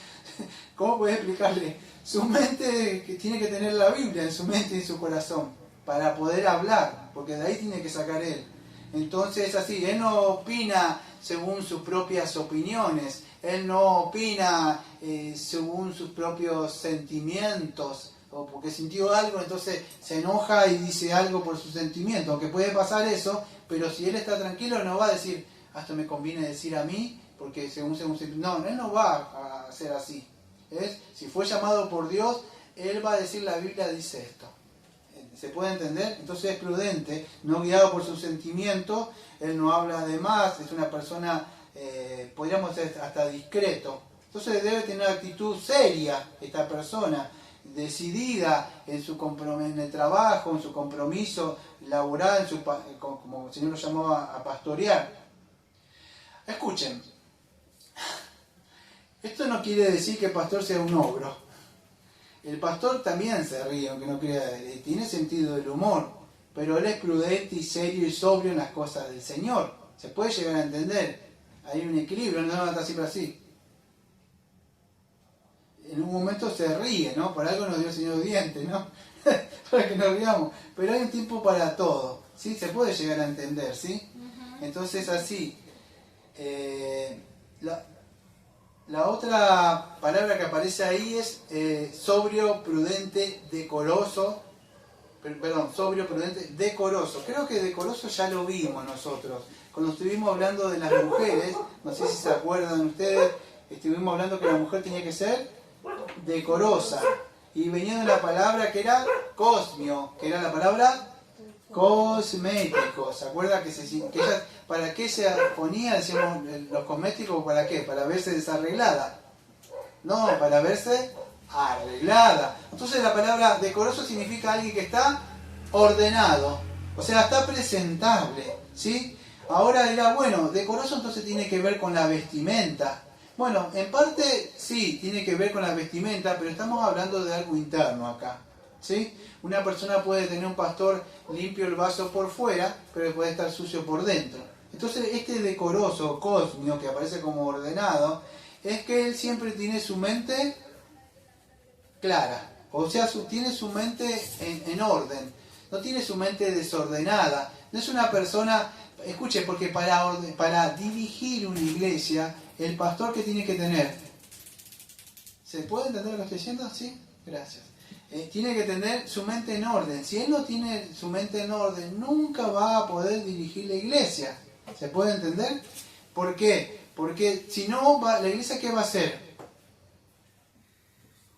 ¿cómo puedes explicarle? Su mente que tiene que tener la Biblia en su mente y en su corazón para poder hablar, porque de ahí tiene que sacar él. Entonces es así, él no opina según sus propias opiniones, él no opina según sus propios sentimientos, o porque sintió algo, entonces se enoja y dice algo por sus sentimientos, aunque puede pasar eso, pero si él está tranquilo no va a decir, esto me conviene decir a mí, porque no, él no va a ser así. Si fue llamado por Dios, él va a decir, la Biblia dice esto. ¿Se puede entender? Entonces es prudente, no guiado por sus sentimientos, él no habla de más, es una persona, podríamos decir, hasta discreto. Entonces debe tener una actitud seria esta persona, decidida en el trabajo, en su compromiso laboral, como el Señor lo llamó a pastorear. Escuchen, esto no quiere decir que el pastor sea un ogro. El pastor también se ríe, aunque no crea, tiene sentido del humor, pero él es prudente y serio y sobrio en las cosas del Señor. Se puede llegar a entender. Hay un equilibrio, no está siempre así. En un momento se ríe, ¿no? Por algo nos dio el Señor dientes, ¿no? Para que nos riamos. Pero hay un tiempo para todo, ¿sí? Se puede llegar a entender, ¿sí? Entonces así. La otra palabra que aparece ahí es sobrio, prudente, decoroso. Sobrio, prudente, decoroso. Creo que decoroso ya lo vimos nosotros. Cuando estuvimos hablando de las mujeres, no sé si se acuerdan ustedes, estuvimos hablando que la mujer tenía que ser decorosa. Y venía de la palabra que era cosmio, que era la palabra Cosméticos. ¿Se acuerda que ella, para qué se ponía, decíamos, los cosméticos? ¿Para qué? Para verse desarreglada. No, para verse arreglada. Entonces la palabra decoroso significa alguien que está ordenado. O sea, está presentable. ¿Sí? Ahora dirá, bueno, decoroso entonces tiene que ver con la vestimenta. Bueno, en parte sí, tiene que ver con la vestimenta, pero estamos hablando de algo interno acá. ¿Sí? Una persona puede tener un pastor limpio el vaso por fuera, pero puede estar sucio por dentro. Entonces este decoroso, cósmico, que aparece como ordenado, es que él siempre tiene su mente clara. O sea, tiene su mente en orden. No tiene su mente desordenada. No es una persona... Escuche, porque para dirigir una iglesia, el pastor que tiene que tener... ¿Se puede entender lo que estoy diciendo? ¿Sí? Gracias. Tiene que tener su mente en orden. Si él no tiene su mente en orden, nunca va a poder dirigir la iglesia. ¿Se puede entender? ¿Por qué? Porque si no, la iglesia, ¿qué va a hacer?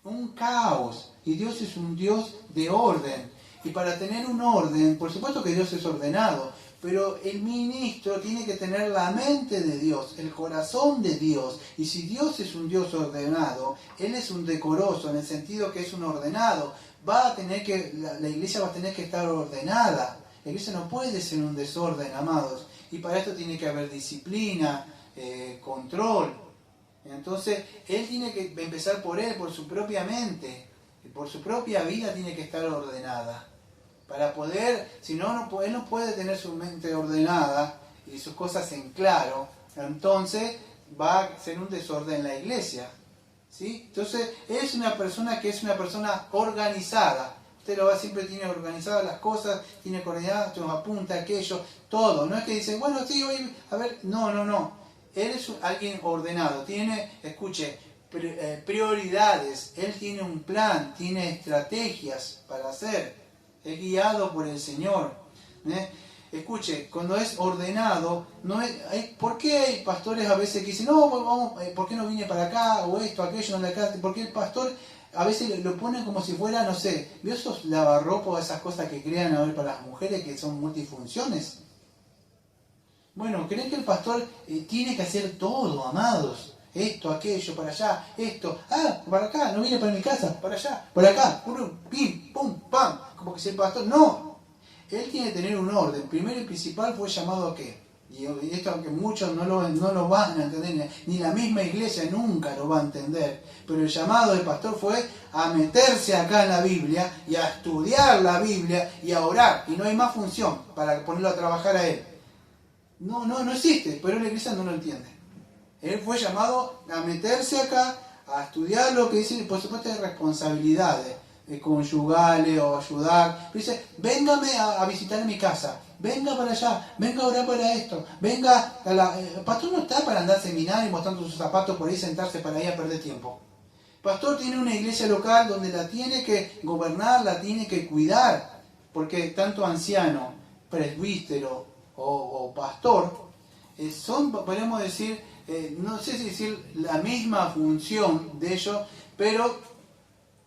Un caos. Y Dios es un Dios de orden. Y para tener un orden, por supuesto que Dios es ordenado, pero el ministro tiene que tener la mente de Dios, el corazón de Dios. Y si Dios es un Dios ordenado, Él es un decoroso, en el sentido que es un ordenado. La iglesia va a tener que estar ordenada. La iglesia no puede ser un desorden, amados. Y para esto tiene que haber disciplina, control. Entonces, Él tiene que empezar por Él, por su propia mente. Por su propia vida tiene que estar ordenada. Para poder, si no, él no puede tener su mente ordenada y sus cosas en claro, entonces va a ser un desorden en la iglesia. ¿Sí? Entonces, es una persona que es una persona organizada. Usted lo va, siempre tiene organizadas las cosas, tiene coordinadas, nos apunta aquello, todo. No es que dicen, bueno, sí, hoy, a ver, no. Él es alguien ordenado, tiene, escuche, prioridades, él tiene un plan, tiene estrategias para hacer. Es guiado por el Señor. Escuche, cuando es ordenado, ¿por qué hay pastores a veces que dicen, no, vamos, ¿por qué no vine para acá? O esto, aquello, no le acá. Porque el pastor a veces lo pone como si fuera, no sé, ¿vio esos lavarropos, esas cosas que crean a ver para las mujeres que son multifunciones? Bueno, ¿creen que el pastor tiene que hacer todo, amados? Esto, aquello, para allá, esto, para acá, no viene para mi casa, para allá, por acá, pim, pum, pam, como que si el pastor, no, él tiene que tener un orden. Primero y principal fue llamado a qué, y esto aunque muchos no lo van a entender, ni la misma iglesia nunca lo va a entender, pero el llamado del pastor fue a meterse acá en la Biblia y a estudiar la Biblia y a orar, y no hay más función para ponerlo a trabajar a él. No existe, pero la iglesia no lo entiende. Él fue llamado a meterse acá, a estudiar lo que dice, por supuesto hay responsabilidades conyugales o ayudar. Dice, véngame a visitar mi casa, venga para allá, venga a orar para esto, venga el pastor no está para andar seminario y mostrando sus zapatos por ahí, sentarse para ahí a perder tiempo. El pastor tiene una iglesia local donde la tiene que gobernar, la tiene que cuidar, porque tanto anciano, presbítero o pastor son, podemos decir, no sé si decir la misma función de ellos, pero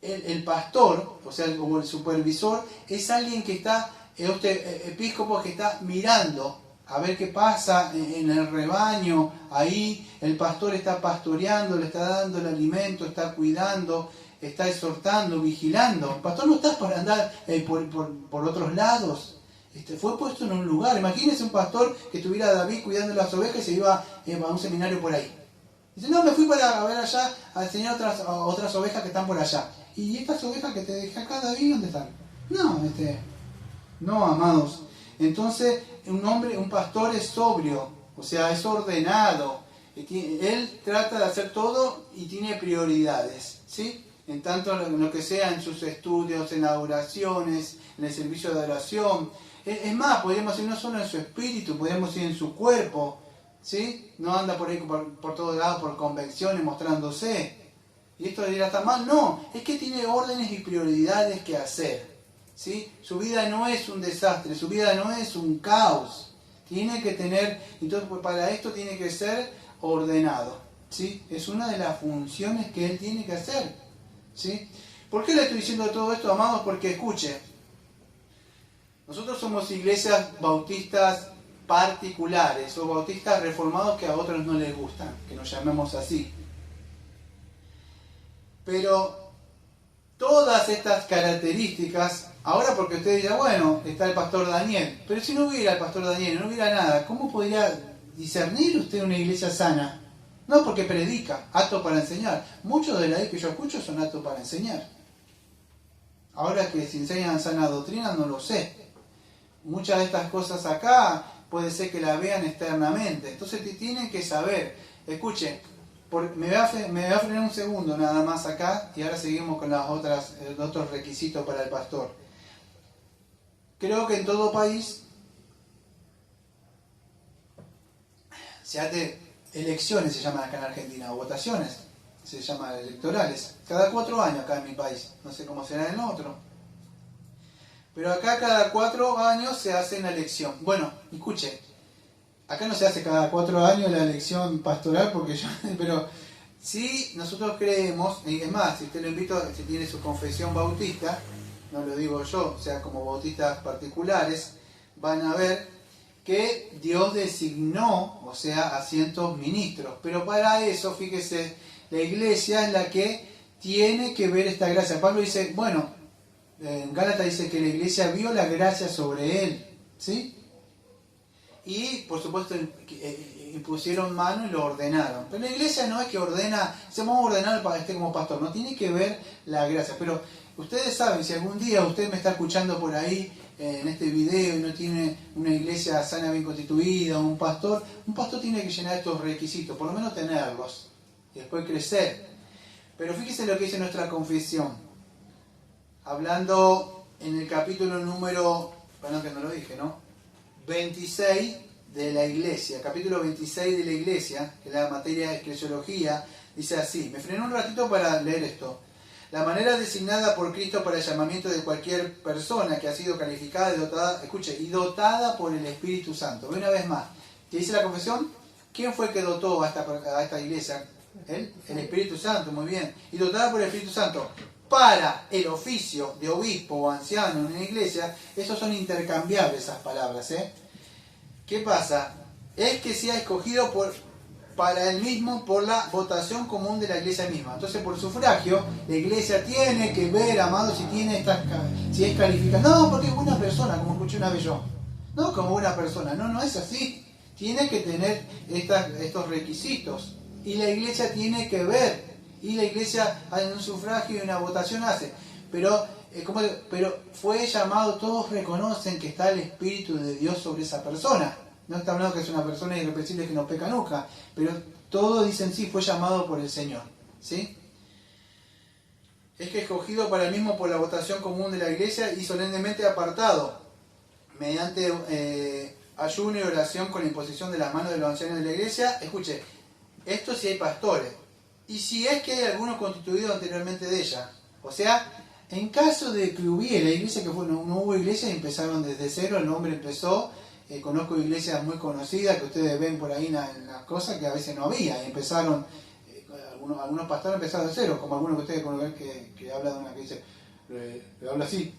el pastor, o sea, como el supervisor, es alguien que está, episcopo que está mirando a ver qué pasa en el rebaño. Ahí el pastor está pastoreando, le está dando el alimento, está cuidando, está exhortando, vigilando. El pastor no está para andar por otros lados. Fue puesto en un lugar. Imagínense un pastor que estuviera David cuidando las ovejas y se iba a un seminario por ahí. Dice, no, me fui para ver allá a enseñar otras ovejas que están por allá. ¿Y estas ovejas que te dejé acá, David, dónde están? No, amados. Entonces, un pastor es sobrio, o sea, es ordenado. Él trata de hacer todo y tiene prioridades, ¿sí? En tanto en lo que sea en sus estudios, en las oraciones, en el servicio de oración. Es más, podríamos decir no solo en su espíritu, podríamos decir en su cuerpo, ¿sí? No anda por ahí por todos lados por convenciones mostrándose. Y esto dirá, ¿está mal? No, es que tiene órdenes y prioridades que hacer, ¿sí? Su vida no es un desastre, su vida no es un caos. Tiene que tener, entonces para esto tiene que ser ordenado, ¿sí? Es una de las funciones que él tiene que hacer, ¿sí? ¿Por qué le estoy diciendo todo esto, amados? Porque escuche, Nosotros somos iglesias bautistas particulares o bautistas reformados que a otros no les gustan, que nos llamemos así. Pero todas estas características, ahora porque usted dirá, bueno, está el pastor Daniel, pero si no hubiera el pastor Daniel, no hubiera nada, ¿cómo podría discernir usted una iglesia sana? No, porque predica, apto para enseñar. Muchos de la que yo escucho son aptos para enseñar. Ahora que si enseñan sana doctrina, no lo sé. Muchas de estas cosas acá puede ser que las vean externamente. Entonces tienen que saber. Escuchen, me voy a frenar un segundo nada más acá y ahora seguimos con los otros requisitos para el pastor. Creo que en todo país se hace elecciones, se llaman acá en Argentina, o votaciones, se llaman electorales, cada 4 años acá en mi país, no sé cómo será en el otro. Pero acá cada 4 años se hace una elección. Bueno, escuche, acá no se hace cada 4 años la elección pastoral, pero sí nosotros creemos, y es más, si usted lo invito, si tiene su confesión bautista, no lo digo yo, o sea, como bautistas particulares, van a ver que Dios designó, o sea, a cientos ministros. Pero para eso, fíjese, la iglesia es la que tiene que ver esta gracia. Pablo dice, bueno, en Gálatas dice que la iglesia vio la gracia sobre él, ¿sí? Y, por supuesto, impusieron mano y lo ordenaron. Pero la iglesia no es que ordena, se vamos a ordenar para este como pastor, no tiene que ver la gracia. Pero ustedes saben, si algún día usted me está escuchando por ahí, en este video y no tiene una iglesia sana, bien constituida, un pastor tiene que llenar estos requisitos, por lo menos tenerlos, y después crecer. Pero fíjese lo que dice nuestra confesión, hablando en el capítulo número, bueno que no lo dije, ¿no? 26 de la iglesia, capítulo 26 de la iglesia, que es la materia de eclesiología, dice así, me frené un ratito para leer esto. La manera designada por Cristo para el llamamiento de cualquier persona que ha sido calificada y dotada, escuche, y dotada por el Espíritu Santo. Una vez más, ¿qué dice la confesión? ¿Quién fue que dotó a esta iglesia? ¿Él? El Espíritu Santo, muy bien. Y dotada por el Espíritu Santo para el oficio de obispo o anciano en una iglesia, esos son intercambiables esas palabras, ¿eh? ¿Qué pasa? Es que sea escogido para él mismo por la votación común de la iglesia misma. Entonces, por sufragio, la iglesia tiene que ver, amado, si es calificada. No, porque es buena persona, como escuché una vez yo. No como buena persona, no es así. Tiene que tener estos requisitos. Y la iglesia tiene que ver. Y la iglesia en un sufragio y una votación hace. Pero fue llamado, todos reconocen que está el Espíritu de Dios sobre esa persona. No está hablando que es una persona irrepresible que no peca nunca, pero todos dicen sí, fue llamado por el Señor, ¿sí? Es que escogido para el mismo por la votación común de la iglesia y solemnemente apartado, mediante ayuno y oración con la imposición de las manos de los ancianos de la iglesia. Escuche, esto si hay pastores, y si es que hay algunos constituidos anteriormente de ella. O sea, en caso de que hubiera iglesia, que no hubo iglesia y empezaron desde cero, el nombre empezó. Conozco iglesias muy conocidas que ustedes ven por ahí en las cosas que a veces no había. Y empezaron, algunos pastores empezaron de cero, como algunos que ustedes conocen que habla de una que dice, habla así.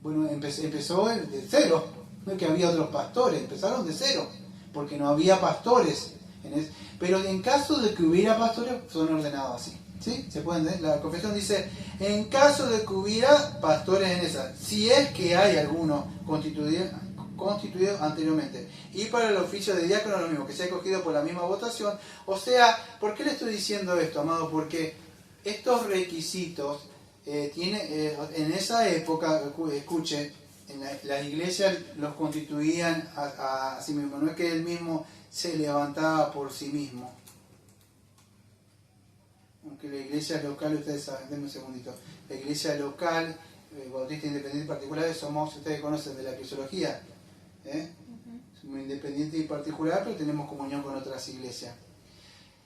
Bueno, empezó de cero, no es que había otros pastores, empezaron de cero, porque no había pastores. Pero en caso de que hubiera pastores, son ordenados así. ¿Sí? ¿Se pueden ver? La confesión dice, en caso de que hubiera pastores en esa, si es que hay alguno constituido anteriormente. Y para el oficio de diácono lo mismo, que sea escogido por la misma votación. O sea, ¿por qué le estoy diciendo esto, amado? Porque estos requisitos en esa época, escuche, en las iglesias los constituían a sí mismos. No es que él mismo se levantaba por sí mismo. Aunque la iglesia local, ustedes saben, denme un segundito, la iglesia local, bautista independiente y particular, somos, ustedes conocen de la eclesiología, somos independientes y particular, pero tenemos comunión con otras iglesias.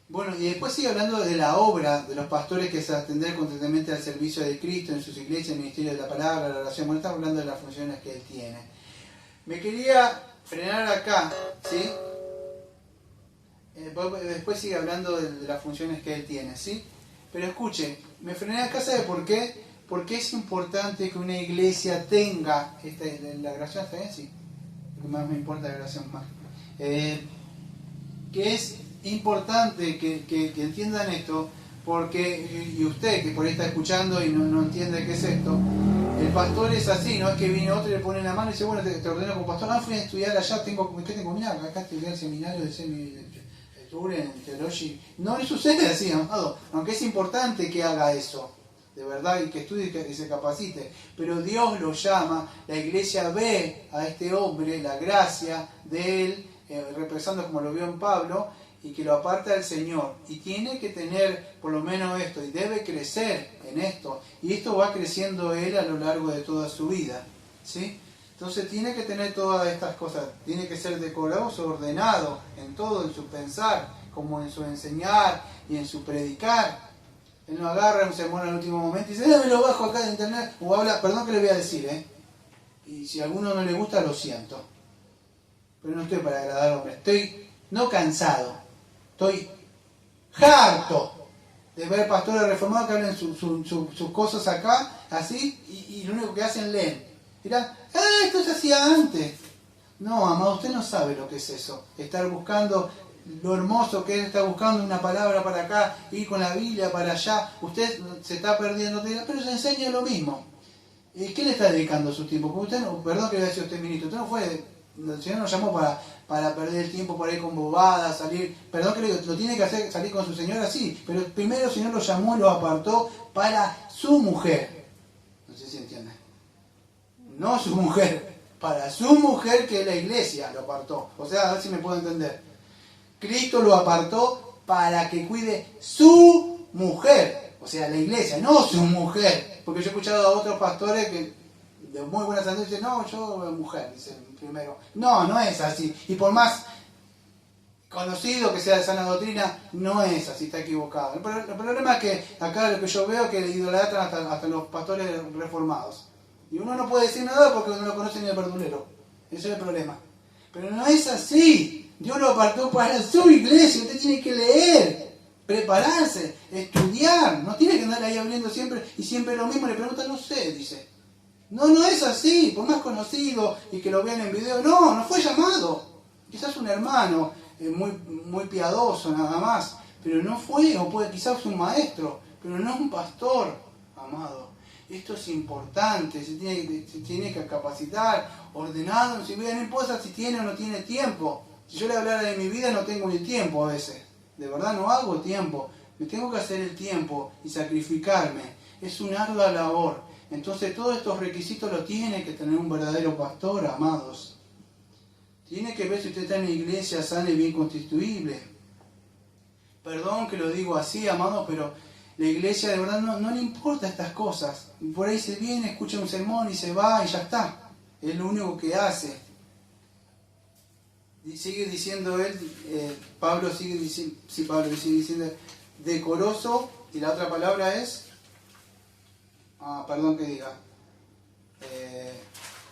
Bueno, y después sigue hablando de la obra de los pastores que se atendrán constantemente al servicio de Cristo en sus iglesias, el ministerio de la palabra, la oración. Bueno, estamos hablando de las funciones que él tiene. Me quería frenar acá, ¿sí? Después sigue hablando de las funciones que él tiene, ¿sí? Pero escuchen, me frené acá, ¿sabe por qué? ¿por qué es importante que una iglesia tenga, la grabación está bien? Sí, lo que más me importa es la grabación más. Que es importante que entiendan esto, porque, y usted que por ahí está escuchando y no entiende qué es esto, el pastor es así, no es que viene otro y le pone la mano y dice, bueno, te ordeno como pastor, fui a estudiar allá, ¿qué tengo? Mirá, acá estudié el seminario de en teología. No sucede así, amado, aunque es importante que haga eso, de verdad, y que estudie y que se capacite, pero Dios lo llama, la iglesia ve a este hombre, la gracia de él, represando como lo vio en Pablo, y que lo aparta del Señor, y tiene que tener por lo menos esto, y debe crecer en esto, y esto va creciendo él a lo largo de toda su vida, ¿sí? Entonces tiene que tener todas estas cosas, tiene que ser decoroso, ordenado en todo, en su pensar, como en su enseñar y en su predicar. Él no agarra un sermón al último momento y dice, me lo bajo acá de internet, o habla, perdón que le voy a decir, y si a alguno no le gusta, lo siento, pero no estoy para agradar a hombre, estoy no cansado, estoy harto de ver pastores reformados que hablan sus cosas acá, así, y lo único que hacen leen. Dirán, esto se hacía antes. No, amado, usted no sabe lo que es eso. Estar buscando lo hermoso que es, estar buscando una palabra para acá, ir con la Biblia para allá. Usted se está perdiendo, pero se enseña lo mismo. ¿Qué le está dedicando su tiempo? Porque usted no, perdón que le voy a decir a usted, ministro, usted no fue, el Señor nos llamó para perder el tiempo por ahí con bobadas, salir, perdón que le digo, lo tiene que hacer salir con su señora, sí, pero primero el Señor lo llamó y lo apartó para su mujer. No sé si entienden. No su mujer, para su mujer, que es la iglesia, lo apartó. O sea, a ver si me puedo entender. Cristo lo apartó para que cuide su mujer, o sea, la iglesia, no su mujer. Porque yo he escuchado a otros pastores que de muy buena salud dicen, no, yo mujer, dicen primero. No es así. Y por más conocido que sea de sana doctrina, no es así, está equivocado. El problema es que acá lo que yo veo es que idolatran hasta los pastores reformados. Y uno no puede decir nada porque no lo conoce ni el verdulero. Ese es el problema. Pero no es así. Dios lo apartó para su iglesia. Usted tiene que leer, prepararse, estudiar. No tiene que andar ahí abriendo siempre y siempre lo mismo. Le preguntan, no sé, dice. No es así. Por más conocido y que lo vean en video. No fue llamado. Quizás un hermano muy piadoso nada más. Pero no fue, o puede quizás un maestro. Pero no un pastor, amado. Esto es importante, se tiene que capacitar, ordenado en su vida, no importa si tiene o no tiene tiempo. Si yo le hablara de mi vida no tengo ni tiempo a veces, de verdad no hago tiempo, me tengo que hacer el tiempo y sacrificarme, es una ardua labor. Entonces todos estos requisitos los tiene que tener un verdadero pastor, amados. Tiene que ver si usted está en una iglesia sana y bien constituible. Perdón que lo digo así, amados, pero la iglesia de verdad no le importa estas cosas. Por ahí se viene, escucha un sermón y se va y ya está. Es lo único que hace. Y sigue diciendo él, Pablo sigue diciendo decoroso, y la otra palabra es, perdón que diga,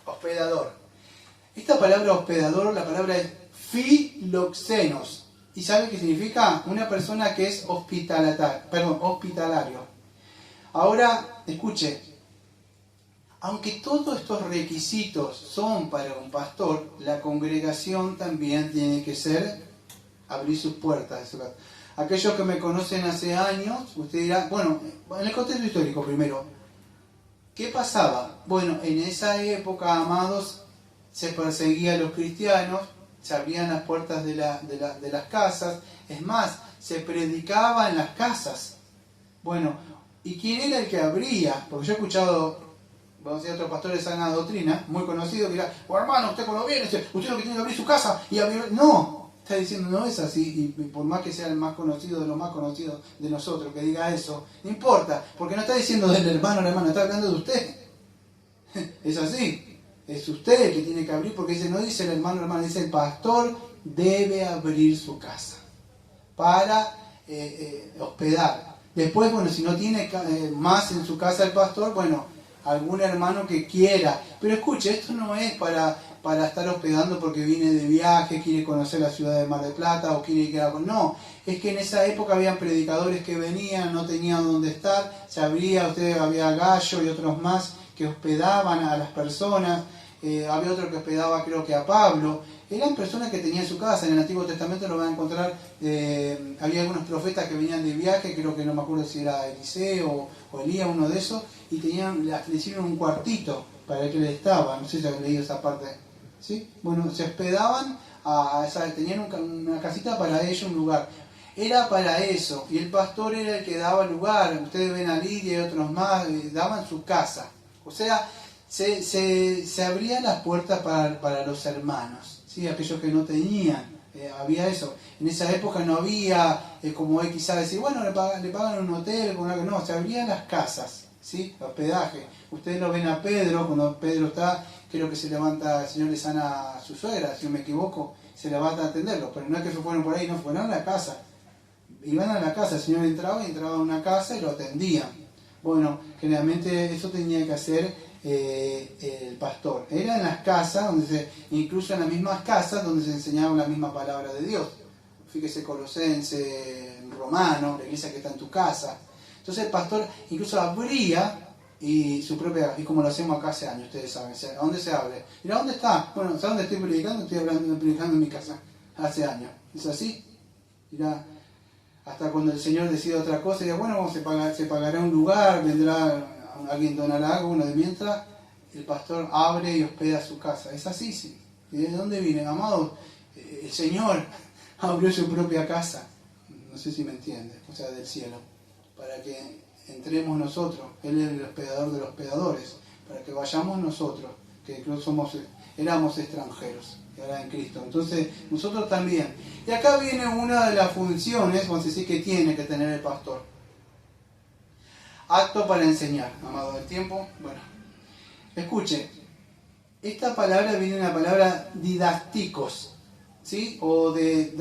hospedador. Esta palabra hospedador, la palabra es filoxenos. ¿Y sabe qué significa? Una persona que es hospitalario. Ahora, escuche, aunque todos estos requisitos son para un pastor, la congregación también tiene que abrir sus puertas. Aquellos que me conocen hace años, usted dirá, bueno, en el contexto histórico primero, ¿qué pasaba? Bueno, en esa época, amados, se perseguía a los cristianos, se abrían las puertas de las casas, es más, se predicaba en las casas. Bueno, ¿y quién era el que abría? Porque yo he escuchado, vamos a decir, otros pastores de sana doctrina, muy conocidos, que dirán, hermano, usted cuando viene, usted es lo que tiene que abrir su casa y abrir. No, está diciendo, no es así, y por más que sea el más conocido de los más conocidos de nosotros, que diga eso, no importa, porque no está diciendo del hermano o la hermana, está hablando de usted. Es así. Es usted el que tiene que abrir, porque no dice el hermano, hermana, dice el pastor debe abrir su casa para hospedar. Después, bueno, si no tiene más en su casa el pastor, bueno, algún hermano que quiera. Pero escuche, esto no es para para estar hospedando porque viene de viaje, quiere conocer la ciudad de Mar del Plata o quiere quedar con... No, es que en esa época habían predicadores que venían, no tenían dónde estar, se abría, había Gallo y otros más que hospedaban a las personas, había otro que hospedaba creo que a Pablo. Eran personas que tenían su casa. En el Antiguo Testamento lo van a encontrar, había algunos profetas que venían de viaje, creo que no me acuerdo si era Eliseo o Elías, uno de esos, y le hicieron un cuartito para el que le estaba, no sé si han leído esa parte, ¿sí? Bueno, se hospedaban, tenían una casita para ellos, un lugar. Era para eso, y el pastor era el que daba lugar. Ustedes ven a Lidia y otros más, daban su casa. O sea, se abrían las puertas para los hermanos, ¿sí? Aquellos que no tenían, había eso. En esa época no había, como hoy quizás decir, bueno, le pagan un hotel, no, se abrían las casas, ¿sí? Hospedaje. Ustedes lo ven a Pedro, cuando Pedro está, creo que se levanta, el Señor le sana a su suegra, si no me equivoco, se levanta a atenderlo, pero no es que se fueron por ahí, no, fueron a la casa. Iban a la casa, el Señor entraba a una casa y lo atendían. Bueno, generalmente eso tenía que hacer el pastor. Era en las casas, incluso en las mismas casas donde se enseñaba la misma palabra de Dios. Fíjese Colosense, Romano, la iglesia que está en tu casa. Entonces el pastor incluso abría y su propia, y como lo hacemos acá hace años, ustedes saben, ¿a dónde se abre? ¿Y a dónde está? Bueno, ¿sabes dónde estoy predicando? Estoy predicando en mi casa, hace años. ¿Es así? Mirá, hasta cuando el Señor decide otra cosa, y dice, bueno, se pagará un lugar, vendrá alguien donará algo, bueno, de mientras el pastor abre y hospeda su casa. Es así, sí. ¿Y de dónde viene? Amados, el Señor abrió su propia casa, no sé si me entiende, o sea, del cielo, para que entremos nosotros. Él es el hospedador de los hospedadores, para que vayamos nosotros, que éramos extranjeros, y ahora en Cristo. Entonces, nosotros también. Y acá viene una de las funciones, vamos a decir, que tiene que tener el pastor. Acto para enseñar, amado del tiempo. Bueno, escuche, esta palabra viene de la palabra didácticos, ¿sí? O de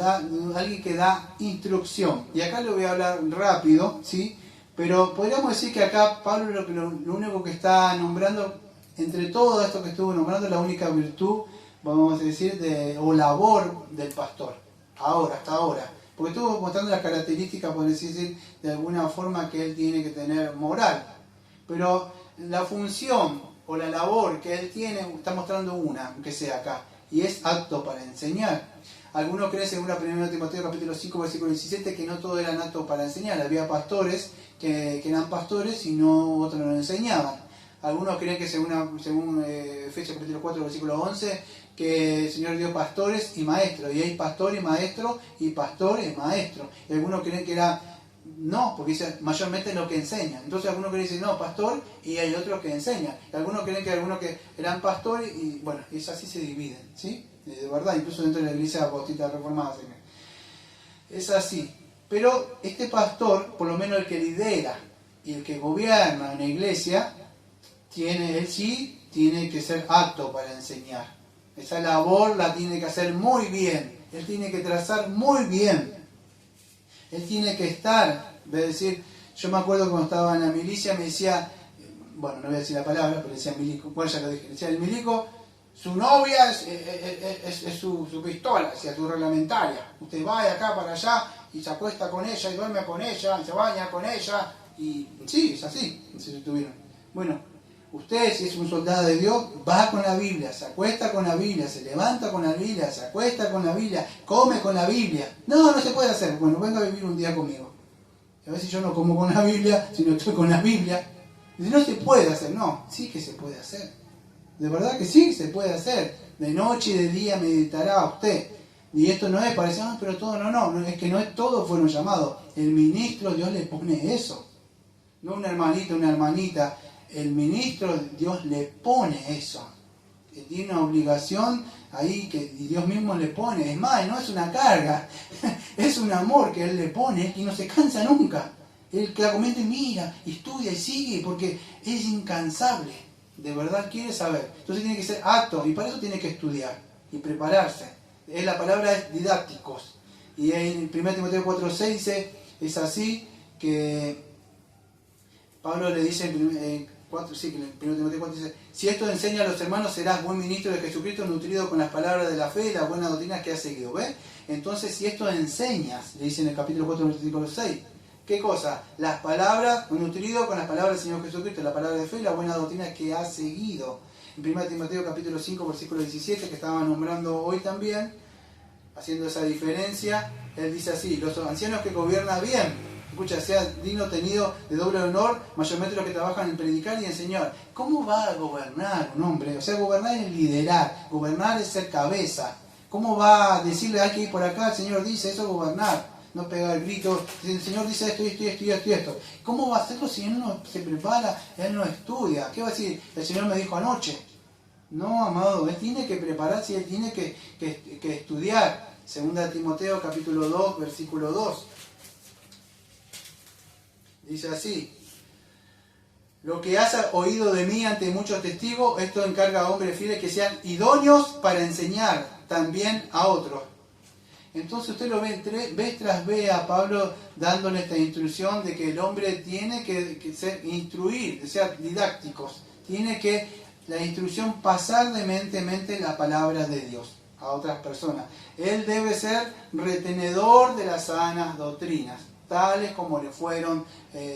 alguien que da instrucción. Y acá lo voy a hablar rápido, ¿sí? Pero podríamos decir que acá Pablo lo único que está nombrando, entre todo esto que estuvo nombrando, la única virtud, vamos a decir, o labor del pastor, hasta ahora. Porque estuvo mostrando las características, por decir, de alguna forma que él tiene que tener moral. Pero la función o la labor que él tiene, está mostrando una, aunque sea acá, y es apto para enseñar. Algunos creen, según la 1 Timoteo capítulo 5, versículo 17, que no todo eran aptos para enseñar. Había pastores que eran pastores y no otros no enseñaban. Algunos creen que según Efesios capítulo 4, versículo 11, que el Señor dio pastores y maestros. Y hay pastor y maestro y pastor y maestro. Y algunos creen que era... No, porque dice mayormente lo que enseñan. Entonces algunos creen que dicen, no, pastor, y hay otros que enseñan. Y algunos creen que algunos que eran pastores, y bueno, es así se dividen, ¿sí? De verdad, incluso dentro de la iglesia bautista reformada. Es así. Pero este pastor, por lo menos el que lidera y el que gobierna una iglesia, él sí tiene que ser apto para enseñar. Esa labor la tiene que hacer muy bien. Él tiene que trazar muy bien. Él tiene que estar, es decir, yo me acuerdo cuando estaba en la milicia, me decía, bueno, no voy a decir la palabra, pero decía milico, bueno, ya lo dije, decía el milico, su novia es su pistola, decía, su reglamentaria. Usted va de acá para allá y se acuesta con ella y duerme con ella y se baña con ella. Y sí, es así, no sé si estuvieron. Bueno, usted, si es un soldado de Dios, va con la Biblia, se acuesta con la Biblia, se levanta con la Biblia, se acuesta con la Biblia, come con la Biblia. No, no se puede hacer. Bueno, venga a vivir un día conmigo. A ver si yo no como con la Biblia, sino estoy con la Biblia. Y no se puede hacer. No, sí que se puede hacer. De verdad que sí se puede hacer. De noche y de día meditará usted. Y esto no es para decir, pero todo no, es que no es todo fueron llamados. El ministro, Dios le pone eso. No un hermanito, una hermanita. El ministro, Dios le pone eso. Que tiene una obligación ahí que Dios mismo le pone. Es más, no es una carga, es un amor que Él le pone y no se cansa nunca. Él claramente mira, estudia y sigue porque es incansable. De verdad quiere saber. Entonces tiene que ser apto y para eso tiene que estudiar y prepararse. La palabra es didácticos. Y en 1 Timoteo 4:6 dice, es así que Pablo le dice 1 Timoteo 4 dice, si esto enseña a los hermanos, serás buen ministro de Jesucristo, nutrido con las palabras de la fe y la buena doctrina que has seguido. ¿Ves? Entonces, si esto enseñas, le dice en el capítulo 4, versículo 6, ¿qué cosa? Las palabras, nutrido con las palabras del Señor Jesucristo, la palabra de fe y la buena doctrina que has seguido. En 1 Timoteo capítulo 5, versículo 17, que estaba nombrando hoy también, haciendo esa diferencia, él dice así, los ancianos que gobiernan bien, escucha, sea digno tenido de doble honor, mayormente los que trabajan en predicar y enseñar. ¿Cómo va a gobernar un hombre? O sea, gobernar es liderar, gobernar es ser cabeza. ¿Cómo va a decirle hay que ir por acá? El Señor dice, eso es gobernar. No pegar el grito, el Señor dice esto, esto, esto, esto, esto. ¿Cómo va a hacerlo si él no se prepara, él no estudia? ¿Qué va a decir? El Señor me dijo anoche. No, amado, él tiene que prepararse, él tiene que estudiar. 2 Timoteo capítulo 2, versículo 2. Dice así, lo que has oído de mí ante muchos testigos, esto encarga a hombres fieles que sean idóneos para enseñar también a otros. Entonces usted lo ve, vez tras vez a Pablo dándole esta instrucción de que el hombre tiene que ser instruir, ser didácticos, tiene que la instrucción pasar de mente la palabra de Dios a otras personas. Él debe ser retenedor de las sanas doctrinas, tales como le fueron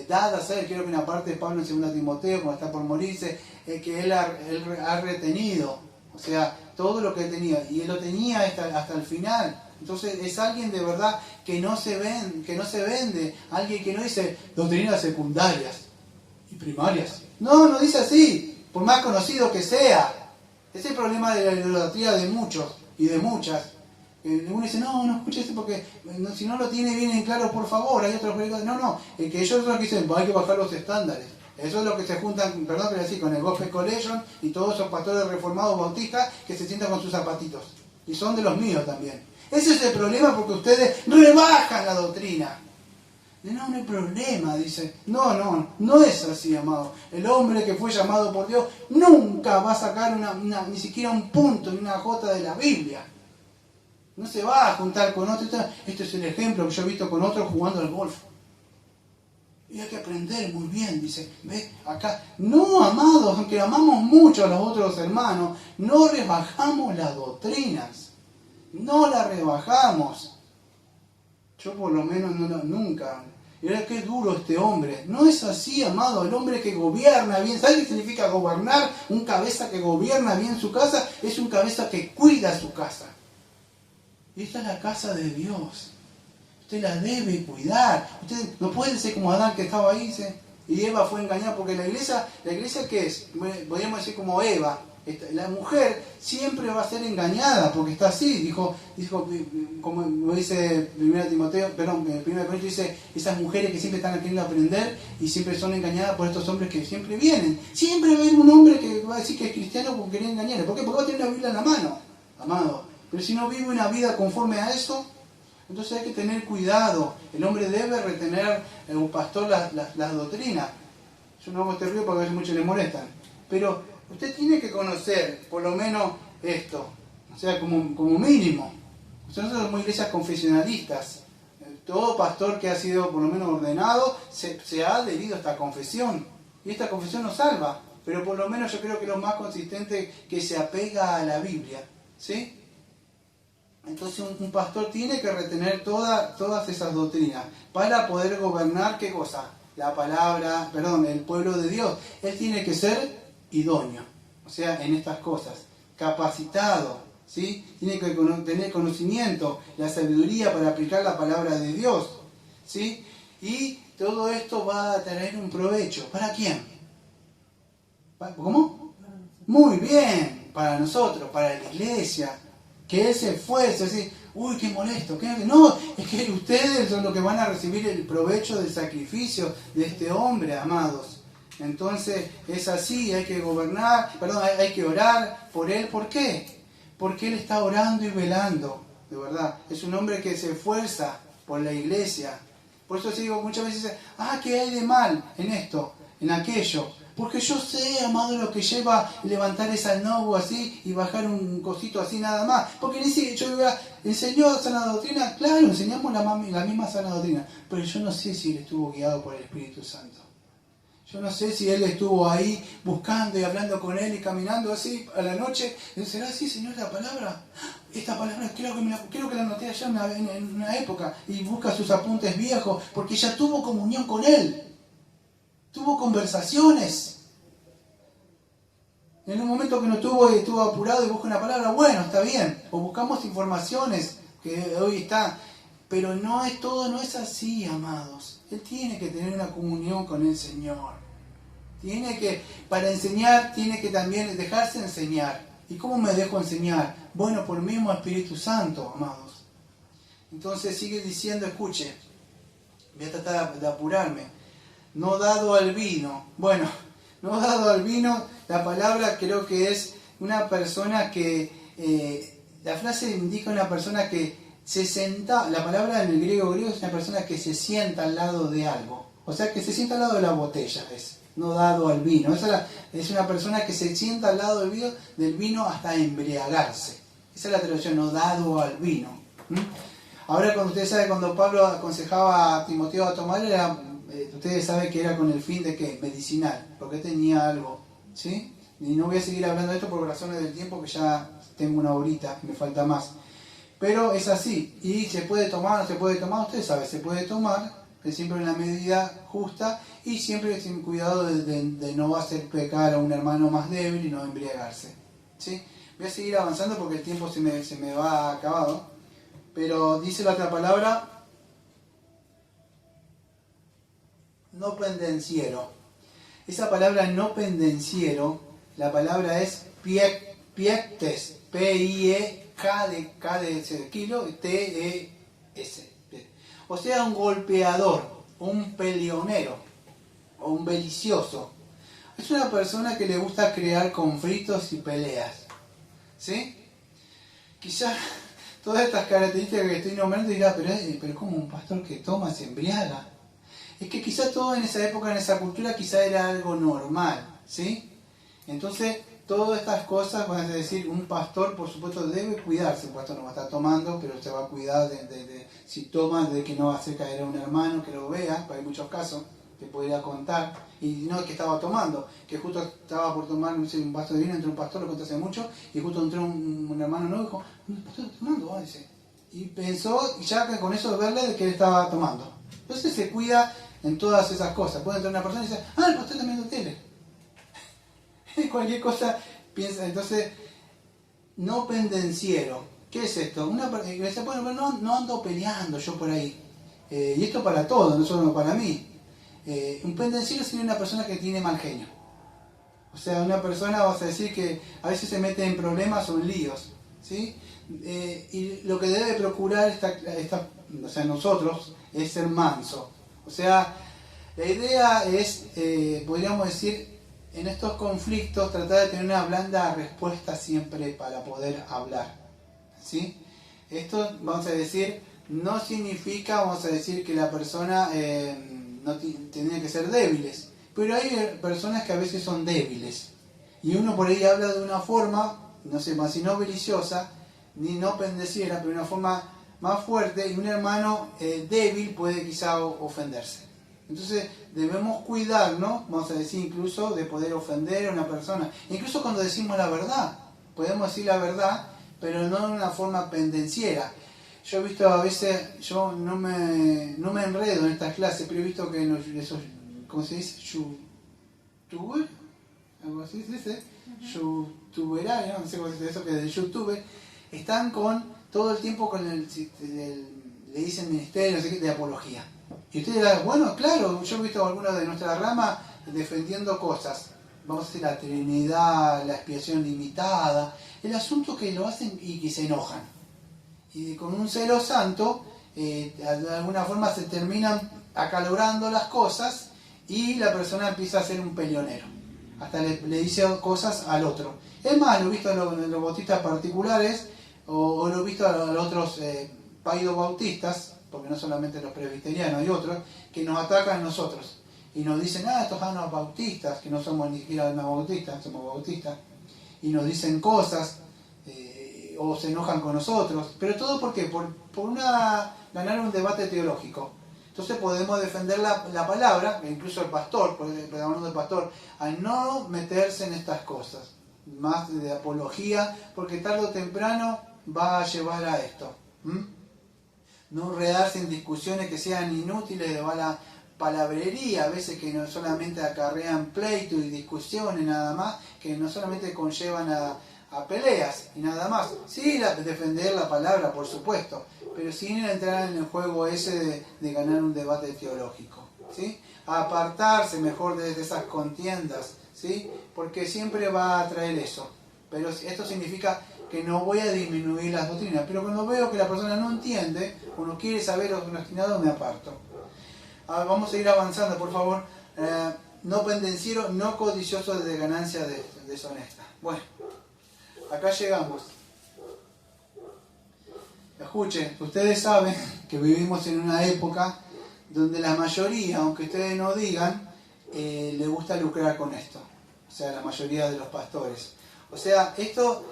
dadas a él. Quiero que una parte de Pablo en 2 Timoteo, cuando está por morirse, que él ha retenido, o sea, todo lo que él tenía, y él lo tenía hasta el final. Entonces es alguien de verdad que no se vende, alguien que no dice doctrinas secundarias y primarias. No dice así, por más conocido que sea. Ese es el problema de la idolatría de muchos y de muchas. Uno dice, no escuche esto porque si no lo tiene bien en claro, por favor. Hay otros que que ellos son los que dicen, hay que bajar los estándares. Eso es lo que se juntan, perdón, pero así, con el Gospel Collection y todos esos pastores reformados bautistas que se sientan con sus zapatitos. Y son de los míos también. Ese es el problema porque ustedes rebajan la doctrina. No hay problema, dice. No es así, amado. El hombre que fue llamado por Dios nunca va a sacar ni siquiera un punto ni una jota de la Biblia. No se va a juntar con otro. Este es el ejemplo que yo he visto con otros jugando al golf. Y hay que aprender muy bien, dice. ¿Ves? Acá. No, amados, aunque amamos mucho a los otros hermanos, no rebajamos las doctrinas. No las rebajamos. Yo por lo menos nunca. Y ahora qué duro este hombre. No es así, amado. El hombre que gobierna bien. ¿Sabe qué significa gobernar? Un cabeza que gobierna bien su casa es un cabeza que cuida su casa. Y esta es la casa de Dios. Usted la debe cuidar. Usted no puede ser como Adán que estaba ahí, ¿sí? Y Eva fue engañada, porque la iglesia ¿qué es? Podríamos decir como Eva. La mujer siempre va a ser engañada, porque está así. Dijo como dice 1 Corintios dice, esas mujeres que siempre están queriendo aprender y siempre son engañadas por estos hombres que siempre vienen. Siempre va a haber un hombre que va a decir que es cristiano porque quiere engañar. ¿Por qué? Porque va a tener la Biblia en la mano, amado. Pero si no vive una vida conforme a eso, entonces hay que tener cuidado. El hombre debe retener, un pastor, las doctrinas. Yo no hago este ruido porque a veces muchos le molestan. Pero usted tiene que conocer por lo menos esto. O sea, como mínimo. Nosotros somos iglesias confesionalistas. Todo pastor que ha sido por lo menos ordenado se ha adherido a esta confesión. Y esta confesión nos salva. Pero por lo menos yo creo que lo más consistente que se apega a la Biblia. ¿Sí? Entonces un pastor tiene que retener todas esas doctrinas para poder gobernar, ¿qué cosa? El pueblo de Dios. Él tiene que ser idóneo, o sea, en estas cosas, capacitado, ¿sí? Tiene que tener conocimiento, la sabiduría para aplicar la palabra de Dios, ¿sí? Y todo esto va a tener un provecho. ¿Para quién? ¿Cómo? Muy bien, para nosotros, para la iglesia. Que Él se esfuerce, así, uy, qué molesto, no, es que ustedes son los que van a recibir el provecho del sacrificio de este hombre, amados. Entonces, es así, hay que hay que orar por Él. ¿Por qué? Porque Él está orando y velando, de verdad. Es un hombre que se esfuerza por la iglesia. Por eso digo, muchas veces, ¿qué hay de mal en esto, en aquello? Porque yo sé, amado, lo que lleva levantar esa novo así y bajar un cosito así nada más. Porque dice, yo enseñó sana doctrina, claro, enseñamos la misma sana doctrina, pero yo no sé si él estuvo guiado por el Espíritu Santo. Yo no sé si él estuvo ahí buscando y hablando con él y caminando así a la noche. Y dice, ¿será así, Señor, la palabra? Esta palabra creo que la anoté allá en una época. Y busca sus apuntes viejos porque ya tuvo comunión con él. Tuvo conversaciones. En un momento que no tuvo y estuvo apurado y busca una palabra, bueno, está bien. O buscamos informaciones que hoy está. Pero no es todo, no es así, amados. Él tiene que tener una comunión con el Señor. Para enseñar, tiene que también dejarse enseñar. ¿Y cómo me dejo enseñar? Bueno, por el mismo Espíritu Santo, amados. Entonces sigue diciendo, escuche, voy a tratar de apurarme. No dado al vino. Bueno, no dado al vino, la palabra creo que es una persona que, la frase indica una persona que se sienta, la palabra en el griego es una persona que se sienta al lado de algo. O sea, que se sienta al lado de la botella, no dado al vino. Esa es una persona que se sienta al lado del vino hasta embriagarse. Esa es la traducción, no dado al vino. Ahora, cuando ustedes saben, cuando Pablo aconsejaba a Timoteo a tomar, ustedes saben que era con el fin de ¿qué? Medicinal, porque tenía algo, ¿sí? Y no voy a seguir hablando de esto por razones del tiempo, que ya tengo una horita, me falta más. Pero es así, y se puede tomar, no se puede tomar, ustedes saben, se puede tomar, pero siempre en la medida justa, y siempre sin cuidado de no hacer pecar a un hermano más débil y no embriagarse, ¿sí? Voy a seguir avanzando porque el tiempo se me va acabado, pero dice la otra palabra, no pendenciero. Esa palabra no pendenciero, la palabra es piectes, P-I-E-K de kilo, T-E-S. O sea, un golpeador, un peleonero, o un belicioso. Es una persona que le gusta crear conflictos y peleas. ¿Sí? Quizás todas estas características que estoy nombrando dirá, pero ¿cómo un pastor que toma se embriaga? Es que quizás todo en esa época, en esa cultura, quizás era algo normal, ¿sí? Entonces, todas estas cosas, van a decir, un pastor, por supuesto, debe cuidarse. Un pastor no va a estar tomando, pero se va a cuidar si toma, de que no va a hacer caer a un hermano, que lo vea, porque hay muchos casos que podría contar. Y no es que estaba tomando, que justo estaba por tomar, no sé, un vaso de vino, entró un pastor, lo conté hace mucho, y justo entró un hermano nuevo y dijo, el pastor está tomando, dice. Y pensó, y ya con eso verle, de que él estaba tomando. Entonces se cuida en todas esas cosas. Puede entrar una persona y decir, el pastor está viendo tele. Cualquier cosa piensa. Entonces, no pendenciero. ¿Qué es esto? Una iglesia, bueno, no ando peleando yo por ahí. Y esto para todos, no solo para mí. Un pendenciero sería una persona que tiene mal genio. O sea, una persona, vas a decir, que a veces se mete en problemas o en líos, ¿sí? Y lo que debe procurar o sea, nosotros es ser manso. O sea, la idea es, podríamos decir, en estos conflictos tratar de tener una blanda respuesta siempre para poder hablar, ¿sí? Esto, vamos a decir, no significa, vamos a decir, que la persona no tiene que ser débiles, pero hay personas que a veces son débiles y uno por ahí habla de una forma, no sé, más si no beliciosa ni no pendeciera, pero de una forma más fuerte, y un hermano débil puede quizá ofenderse. Entonces debemos cuidarnos, vamos a decir, incluso de poder ofender a una persona, incluso cuando decimos la verdad. Podemos decir la verdad, pero no de una forma pendenciera. Yo he visto a veces, yo no me enredo en estas clases, pero he visto que en esos, ¿cómo se dice? ¿YouTuber? Algo así se dice. YouTuber, no sé cómo se dice eso, que de YouTube, están con todo el tiempo con le dicen ministerio, no sé qué, de apología. Y ustedes dirán, bueno, claro, yo he visto a algunos de nuestra rama defendiendo cosas. Vamos a decir la Trinidad, la expiación limitada. El asunto es que lo hacen y que se enojan. Y con un celo santo, de alguna forma se terminan acalorando las cosas y la persona empieza a ser un peleonero. Hasta le dice cosas al otro. Es más, lo he visto en los bautistas particulares, o lo he visto a los otros paidos bautistas, porque no solamente los presbiterianos, hay otros, que nos atacan a nosotros. Y nos dicen, estos son bautistas, que no somos ni siquiera bautistas, somos bautistas. Y nos dicen cosas, o se enojan con nosotros. Pero todo ¿por qué? Por ganar un debate teológico. Entonces podemos defender la palabra, incluso el pastor, hablando del pastor, a no meterse en estas cosas, más de apología, porque tarde o temprano va a llevar a esto. No enredarse en discusiones que sean inútiles, de la palabrería, a veces que no solamente acarrean pleito y discusiones nada más, que no solamente conllevan a peleas y nada más. Sí, defender la palabra, por supuesto, pero sin entrar en el juego ese de ganar un debate teológico, ¿sí? Apartarse mejor de esas contiendas, ¿sí? Porque siempre va a traer eso. Pero esto significa que no voy a disminuir las doctrinas, pero cuando veo que la persona no entiende o no quiere saber lo obstinado, me aparto. Vamos a ir avanzando, por favor. No pendenciero, no codicioso de ganancia deshonesta. Bueno, acá llegamos. Escuchen, ustedes saben que vivimos en una época donde la mayoría, aunque ustedes no digan, le gusta lucrar con esto. O sea, la mayoría de los pastores. O sea, esto,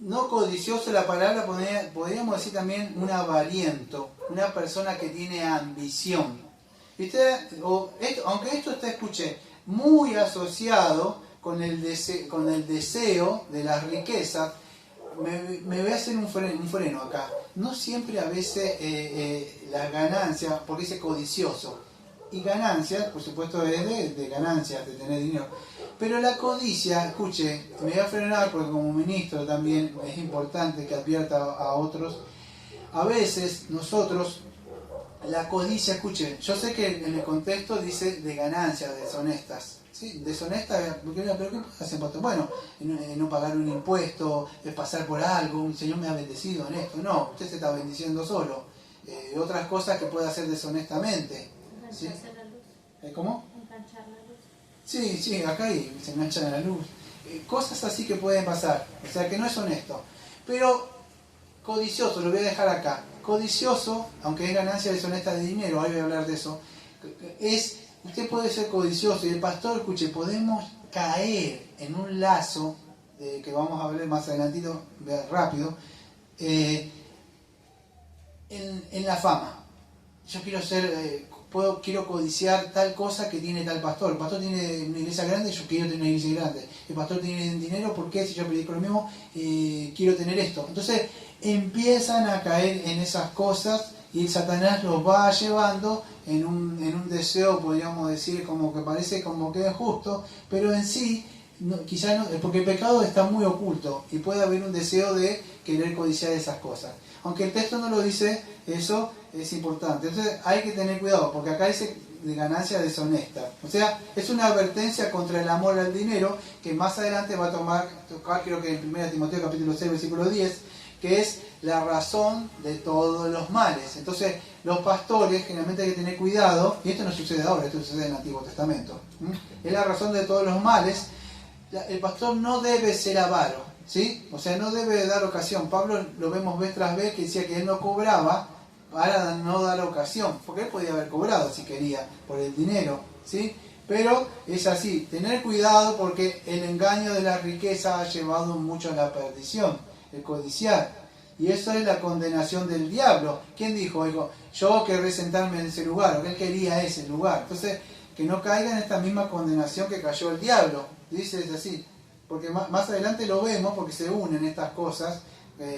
no codicioso, la palabra podríamos decir también un avariento, una persona que tiene ambición. Aunque esto está, escuché, muy asociado con el deseo de las riquezas, me voy a hacer un freno acá. No siempre a veces la ganancia, porque dice codicioso, y ganancia, por supuesto, es de ganancias, de tener dinero. Pero la codicia, escuche, me voy a frenar porque como ministro también es importante que advierta a otros. A veces nosotros, la codicia, escuchen, yo sé que en el contexto dice de ganancias deshonestas. ¿Sí? Deshonesta, pero ¿qué hacen? Bueno, no pagar un impuesto, pasar por algo, un Señor me ha bendecido en esto. No, usted se está bendiciendo solo. Otras cosas que puede hacer deshonestamente. ¿Sí? ¿Cómo? Enganchar la luz. Sí, acá ahí se enganchan a la luz. Cosas así que pueden pasar, o sea que no es honesto. Pero codicioso, lo voy a dejar acá. Codicioso, aunque es ganancia deshonesta de dinero, ahora voy a hablar de eso, usted puede ser codicioso y el pastor, escuche, podemos caer en un lazo, que vamos a ver más adelantito, rápido, en la fama. Yo quiero quiero codiciar tal cosa que tiene tal pastor. El pastor tiene una iglesia grande, yo quiero tener una iglesia grande. El pastor tiene dinero, ¿por qué? Si yo predico lo mismo, quiero tener esto. Entonces empiezan a caer en esas cosas y Satanás los va llevando en un deseo, podríamos decir, como que parece como que es justo, pero en sí, quizás no, porque el pecado está muy oculto y puede haber un deseo de querer codiciar esas cosas. Aunque el texto no lo dice, eso es importante. Entonces hay que tener cuidado, porque acá dice de ganancia deshonesta. O sea, es una advertencia contra el amor al dinero, que más adelante va a tocar, creo que en 1 Timoteo capítulo 6, versículo 10, que es la razón de todos los males. Entonces, los pastores generalmente hay que tener cuidado, y esto no sucede ahora, esto sucede en el Antiguo Testamento. Es la razón de todos los males. El pastor no debe ser avaro, ¿sí? O sea, no debe dar ocasión. Pablo lo vemos vez tras vez que decía que él no cobraba para no dar ocasión, porque él podía haber cobrado si quería por el dinero, ¿sí? Pero es así, tener cuidado porque el engaño de la riqueza ha llevado mucho a la perdición, el codiciar. Y eso es la condenación del diablo. ¿Quién dijo? Dijo, yo querré sentarme en ese lugar, o que él quería ese lugar. Entonces, que no caiga en esta misma condenación que cayó el diablo. Dice es así, porque más adelante lo vemos, porque se unen estas cosas,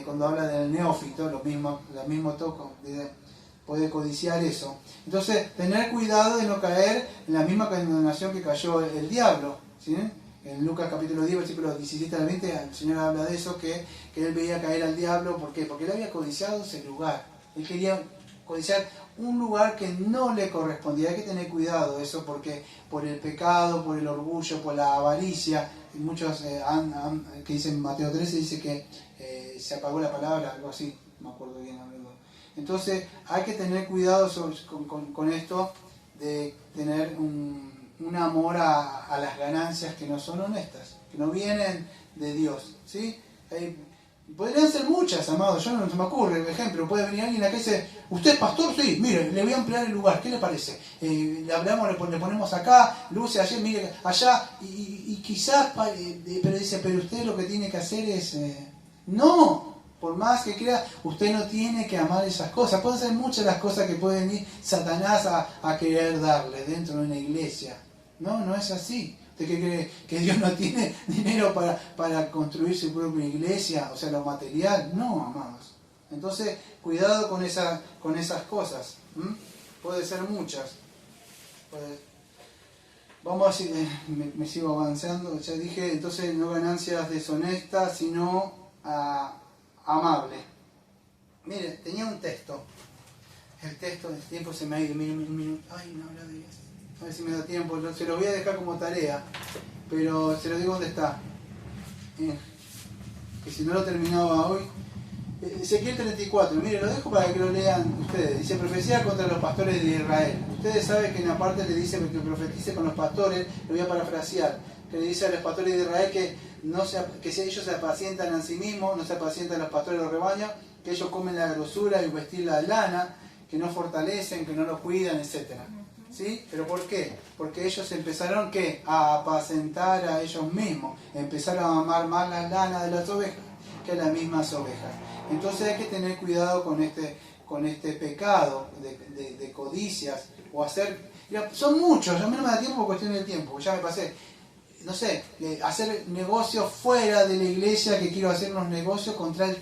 cuando habla del neófito, lo mismo toco, puede codiciar eso. Entonces, tener cuidado de no caer en la misma condenación que cayó el diablo, ¿sí? En Lucas capítulo 10, versículos 17 al 20, el Señor habla de eso, que él veía caer al diablo. ¿Por qué? Porque él había codiciado ese lugar. Él quería codiciar un lugar que no le correspondía. Hay que tener cuidado de eso, porque por el pecado, por el orgullo, por la avaricia, y muchos que dicen Mateo 13, dice que se apagó la palabra, algo así, no me acuerdo bien hablando. Entonces hay que tener cuidado con esto de tener un amor a las ganancias que no son honestas, que no vienen de Dios, ¿sí? Podrían ser muchas, amados, yo no se me ocurre, por ejemplo, puede venir alguien acá y dice, ¿usted es pastor? Sí, mire, le voy a ampliar el lugar, ¿qué le parece? Le hablamos, le ponemos acá, luce allí, mire, allá, y quizás, pero dice, pero usted lo que tiene que hacer es... No, Por más que crea, usted no tiene que amar esas cosas. Pueden ser muchas las cosas que pueden ir Satanás a querer darle dentro de una iglesia. No es así. ¿Usted qué cree? ¿Que Dios no tiene dinero para construir su propia iglesia? O sea, lo material. No, amados. Entonces, cuidado con esas cosas. Puede ser muchas. Vamos a decir, me sigo avanzando. Ya dije, entonces, no ganancias deshonestas, sino amable. Mire, tenía un texto. El tiempo se me ha ido. Mire. Ay, no habla de eso. A ver si me da tiempo. Se lo voy a dejar como tarea. Pero se lo digo dónde está. Que si no lo terminaba hoy. Ezequiel 34. Mire, lo dejo para que lo lean ustedes. Dice, profecía contra los pastores de Israel. Ustedes saben que en la parte le dice que profetice con los pastores. Lo voy a parafrasear. Que le dice a los pastores de Israel que si ellos se apacientan a sí mismos, no se apacientan los pastores de los rebaños, que ellos comen la grosura y vestir la lana, que no fortalecen, que no lo cuidan, etc. ¿Sí? ¿Pero por qué? Porque ellos empezaron ¿qué? A apacentar a ellos mismos, empezaron a amar más la lana de las ovejas que las mismas ovejas. Entonces hay que tener cuidado con este pecado de codicias o hacer... Son muchos, a mí no me da tiempo por cuestión del tiempo, ya me pasé. No sé, hacer negocios fuera de la iglesia, que quiero hacer unos negocios con traer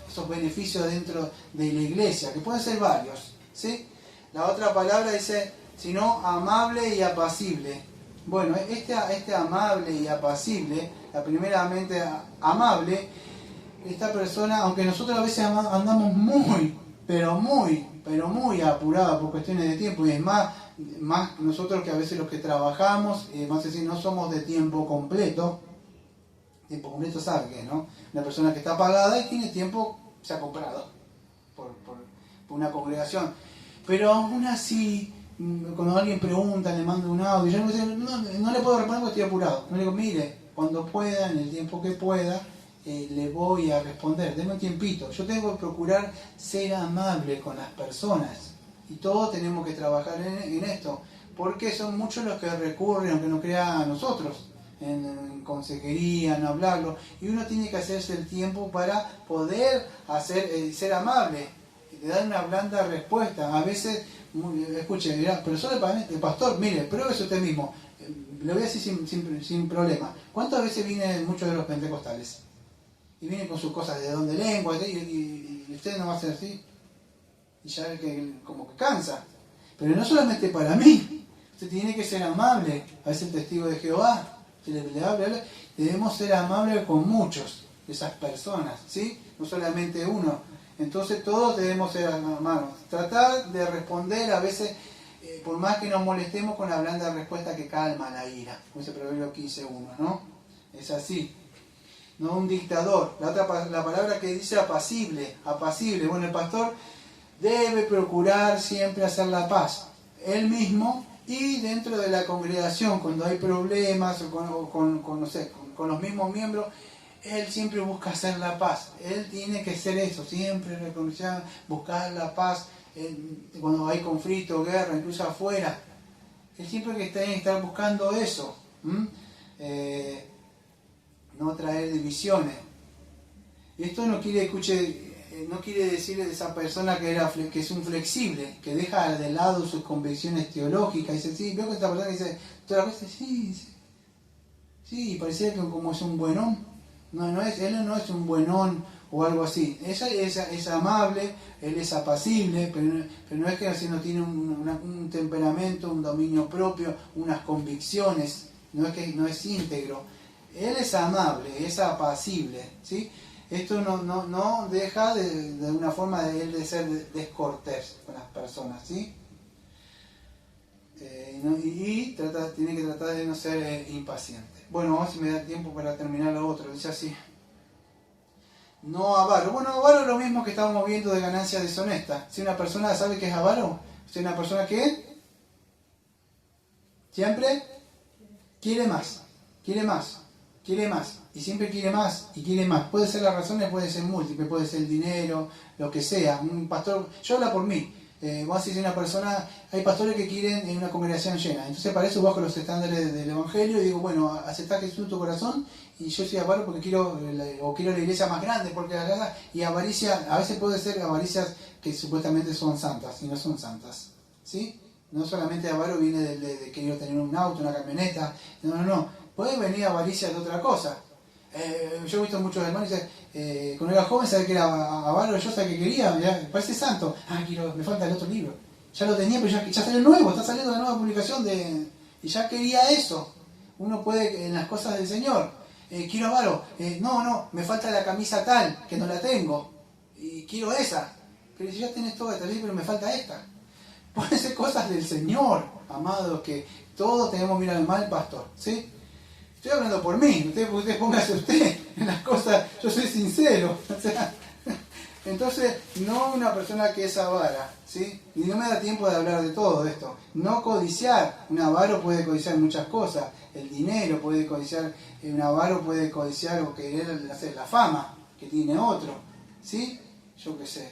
esos beneficios dentro de la iglesia, que pueden ser varios, ¿sí? La otra palabra dice, sino amable y apacible. Bueno, este amable y apacible, la primeramente amable, esta persona, aunque nosotros a veces andamos pero muy apurados por cuestiones de tiempo, y es más nosotros que a veces los que trabajamos, más decir, no somos de tiempo completo. Tiempo completo sabe que, ¿no? Una persona que está pagada y tiene tiempo, se ha comprado por una congregación. Pero aún así, cuando alguien pregunta, le mando un audio, yo no le puedo responder porque estoy apurado. No le digo, mire, cuando pueda, en el tiempo que pueda, le voy a responder, denme un tiempito. Yo tengo que procurar ser amable con las personas. Y todos tenemos que trabajar en esto, porque son muchos los que recurren, aunque no crean a nosotros, en consejería, en hablarlo, y uno tiene que hacerse el tiempo para poder ser amable, y dar una blanda respuesta. A veces, escuchen, dirá, pero soy el pastor, mire, pruébese usted mismo, le voy a decir sin problema. ¿Cuántas veces vienen muchos de los pentecostales? Y vienen con sus cosas de don de lengua, y usted no va a ser así. Y ya ve que como que cansa. Pero no solamente para mí. Usted tiene que ser amable. A veces el testigo de Jehová, si le habla, debemos ser amables con muchos de esas personas, ¿sí? No solamente uno. Entonces todos debemos ser amables. Tratar de responder a veces, por más que nos molestemos, con la blanda respuesta que calma la ira. Como dice Proverbio 15:1, ¿no? Es así. No un dictador. La palabra que dice apacible. Bueno, el pastor debe procurar siempre hacer la paz, él mismo y dentro de la congregación, cuando hay problemas o con los mismos miembros, él siempre busca hacer la paz. Él tiene que ser eso, siempre reconocer, buscar la paz cuando hay conflicto, guerra, incluso afuera. Él siempre que tiene que estar buscando eso, no traer divisiones. Y esto no quiere decir de esa persona que es un flexible, que deja de lado sus convicciones teológicas. Y dice, sí, veo que esta persona dice, toda la cosa, sí, parecía que como es un buenón. Él no es un buenón o algo así. Ella es amable, él es apacible, pero no es que así no tiene un temperamento, un dominio propio, unas convicciones, no es íntegro. Él es amable, es apacible, ¿sí? Esto no deja de una forma de él de ser descortés con las personas, ¿sí? Tiene que tratar de no ser impaciente. Bueno, vamos a ver si me da tiempo para terminar lo otro. Dice así. No avaro. Bueno, avaro es lo mismo que estábamos viendo de ganancia deshonesta. Si una persona sabe que es avaro, si una persona que siempre quiere más. Y siempre quiere más y quiere más. Puede ser las razones, puede ser múltiples, puede ser el dinero, lo que sea. Un pastor, yo hablo por mí. vos decís una persona, hay pastores que quieren en una congregación llena, entonces para eso bajo los estándares del Evangelio y digo, bueno, aceptá a Jesús en tu corazón y yo soy avaro porque quiero la iglesia más grande, porque y avaricia, a veces puede ser avaricias que supuestamente son santas y no son santas, ¿sí? No solamente avaro viene de querer tener un auto, una camioneta, no, puede venir avaricia de otra cosa. Yo he visto muchos hermanos que dicen, cuando era joven sabía que era avaro, yo sabía que quería, ya, parece santo, me falta el otro libro, ya lo tenía, pero ya salió el nuevo, está saliendo la nueva publicación y ya quería eso. Uno puede en las cosas del Señor, quiero avaro, no, me falta la camisa tal, que no la tengo, y quiero esa, pero si ya tenés toda esta, pero me falta esta. Pueden ser cosas del Señor, amados, que todos tenemos que mirar al mal pastor, ¿sí? Estoy hablando por mí, usted póngase usted en las cosas, yo soy sincero, o sea, entonces no una persona que es avara, ¿sí? Y no me da tiempo de hablar de todo esto, no codiciar, un avaro puede codiciar muchas cosas, el dinero puede codiciar, un avaro puede codiciar o querer hacer la fama que tiene otro, ¿sí? Yo qué sé,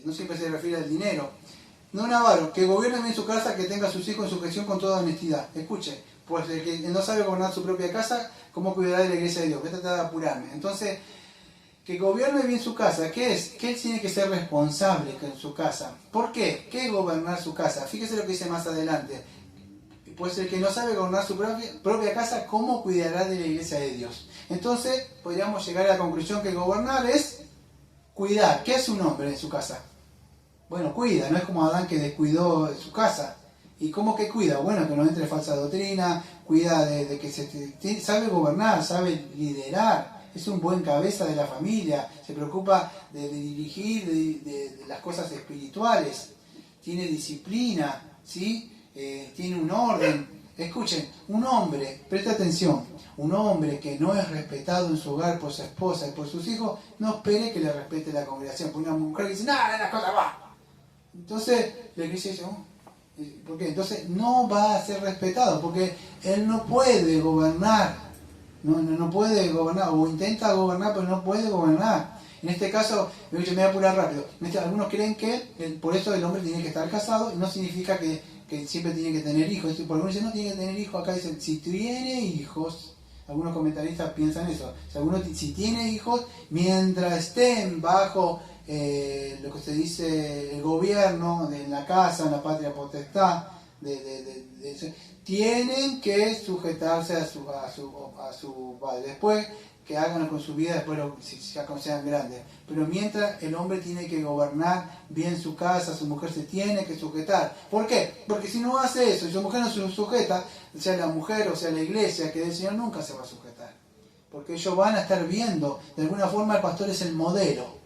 no siempre se refiere al dinero. No un avaro, que gobierne bien su casa, que tenga a sus hijos en sujeción con toda honestidad. Escuche, pues el que no sabe gobernar su propia casa, ¿cómo cuidará de la iglesia de Dios? Voy a tratar de apurarme. Entonces, que gobierne bien su casa, ¿qué es? Que él tiene que ser responsable en su casa. ¿Por qué? ¿Qué es gobernar su casa? Fíjese lo que dice más adelante. Pues el que no sabe gobernar su propia casa, ¿cómo cuidará de la iglesia de Dios? Entonces, podríamos llegar a la conclusión que gobernar es cuidar. ¿Qué hace un hombre en su casa? Bueno, cuida, no es como Adán que descuidó su casa. ¿Y cómo que cuida? Bueno, que no entre falsa doctrina, cuida de que sabe gobernar, sabe liderar, es un buen cabeza de la familia, se preocupa de dirigir de las cosas espirituales, tiene disciplina, ¿sí? Tiene un orden. Escuchen, un hombre, presta atención, un hombre que no es respetado en su hogar por su esposa y por sus hijos, no espere que le respete la congregación. Porque una mujer que dice, nada, las cosas va. Entonces la iglesia dice, ¿por qué? Entonces no va a ser respetado, porque él no puede gobernar, no puede gobernar, o intenta gobernar, pero no puede gobernar. En este caso, me voy a apurar rápido, algunos creen que por eso el hombre tiene que estar casado, y no significa que siempre tiene que tener hijos. Por algunos dicen, no tiene que tener hijos, acá dicen, si tiene hijos, algunos comentaristas piensan eso, si tiene hijos, mientras estén bajo lo que se dice el gobierno de la casa, en la patria potestad, tienen que sujetarse a su padre. Después que hagan con su vida, después si ya sean grandes. Pero mientras el hombre tiene que gobernar bien su casa, su mujer se tiene que sujetar. ¿Por qué? Porque si no hace eso, y su mujer no se sujeta, sea la mujer o sea la iglesia, que del Señor nunca se va a sujetar. Porque ellos van a estar viendo, de alguna forma el pastor es el modelo.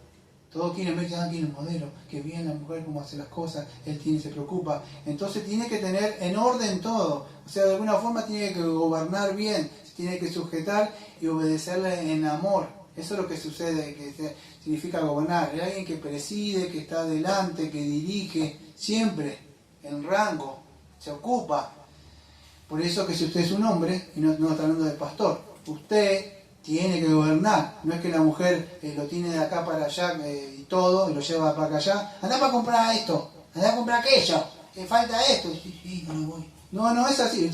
Todos quieren ver que tiene un modelo, que bien la mujer cómo hace las cosas, él se preocupa. Entonces tiene que tener en orden todo. O sea, de alguna forma tiene que gobernar bien, se tiene que sujetar y obedecerle en amor. Eso es lo que sucede, que significa gobernar. Es alguien que preside, que está adelante, que dirige, siempre en rango, se ocupa. Por eso que si usted es un hombre, y no está hablando del pastor, usted tiene que gobernar, no es que la mujer lo tiene de acá para allá y todo, y lo lleva para allá, andá para comprar esto, andá a comprar aquello, falta esto, sí, no voy. No es así,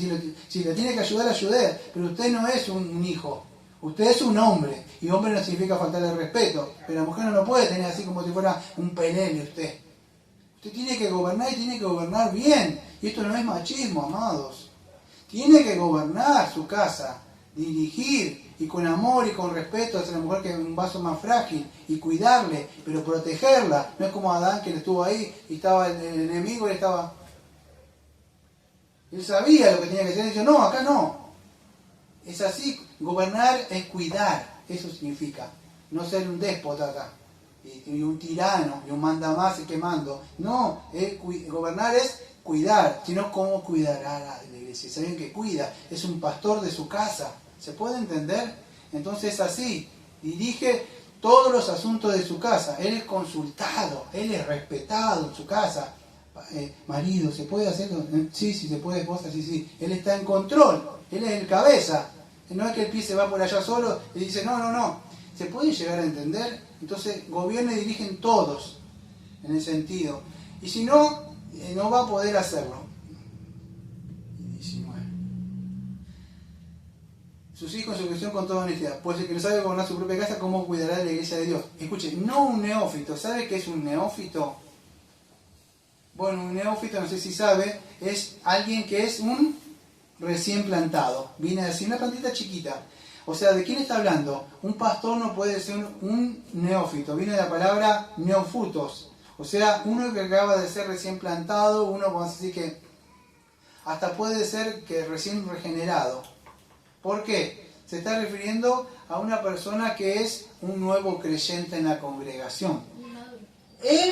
si le tiene que ayudar, ayude, pero usted no es un hijo, usted es un hombre, y hombre no significa faltarle respeto, pero la mujer no lo puede tener así como si fuera un pelele usted. Usted tiene que gobernar y tiene que gobernar bien, y esto no es machismo, amados. Tiene que gobernar su casa, dirigir, y con amor y con respeto hacia la mujer que es un vaso más frágil, y cuidarle, pero protegerla. No es como Adán que le estuvo ahí y estaba el enemigo y estaba... Él sabía lo que tenía que hacer y dijo, no, acá no. Es así, gobernar es cuidar, eso significa. No ser un déspota acá, y un tirano, y un mandamás y quemando. No, gobernar es cuidar, sino cómo cuidará la iglesia. Saben que cuida, es un pastor de su casa. ¿Se puede entender? Entonces así, dirige todos los asuntos de su casa. Él es consultado, él es respetado en su casa. Marido, ¿se puede hacerlo? Sí, se puede, esposa, sí. Él está en control, él es el cabeza. No es que el pie se va por allá solo y dice, no. ¿Se puede llegar a entender? Entonces, gobierna y dirigen todos, en el sentido. Y si no, no va a poder hacerlo. Y 19. Sus hijos en su cuestión con toda honestidad. Pues el que no sabe gobernar su propia casa, ¿cómo cuidará de la iglesia de Dios? Escuchen, no un neófito. ¿Sabe qué es un neófito? Bueno, un neófito, no sé si sabe, es alguien que es un recién plantado. Viene a decir una plantita chiquita. O sea, ¿de quién está hablando? Un pastor no puede ser un neófito. Viene de la palabra neofutos. O sea, uno que acaba de ser recién plantado, uno, vamos a decir que hasta puede ser que recién regenerado. ¿Por qué? Se está refiriendo a una persona que es un nuevo creyente en la congregación.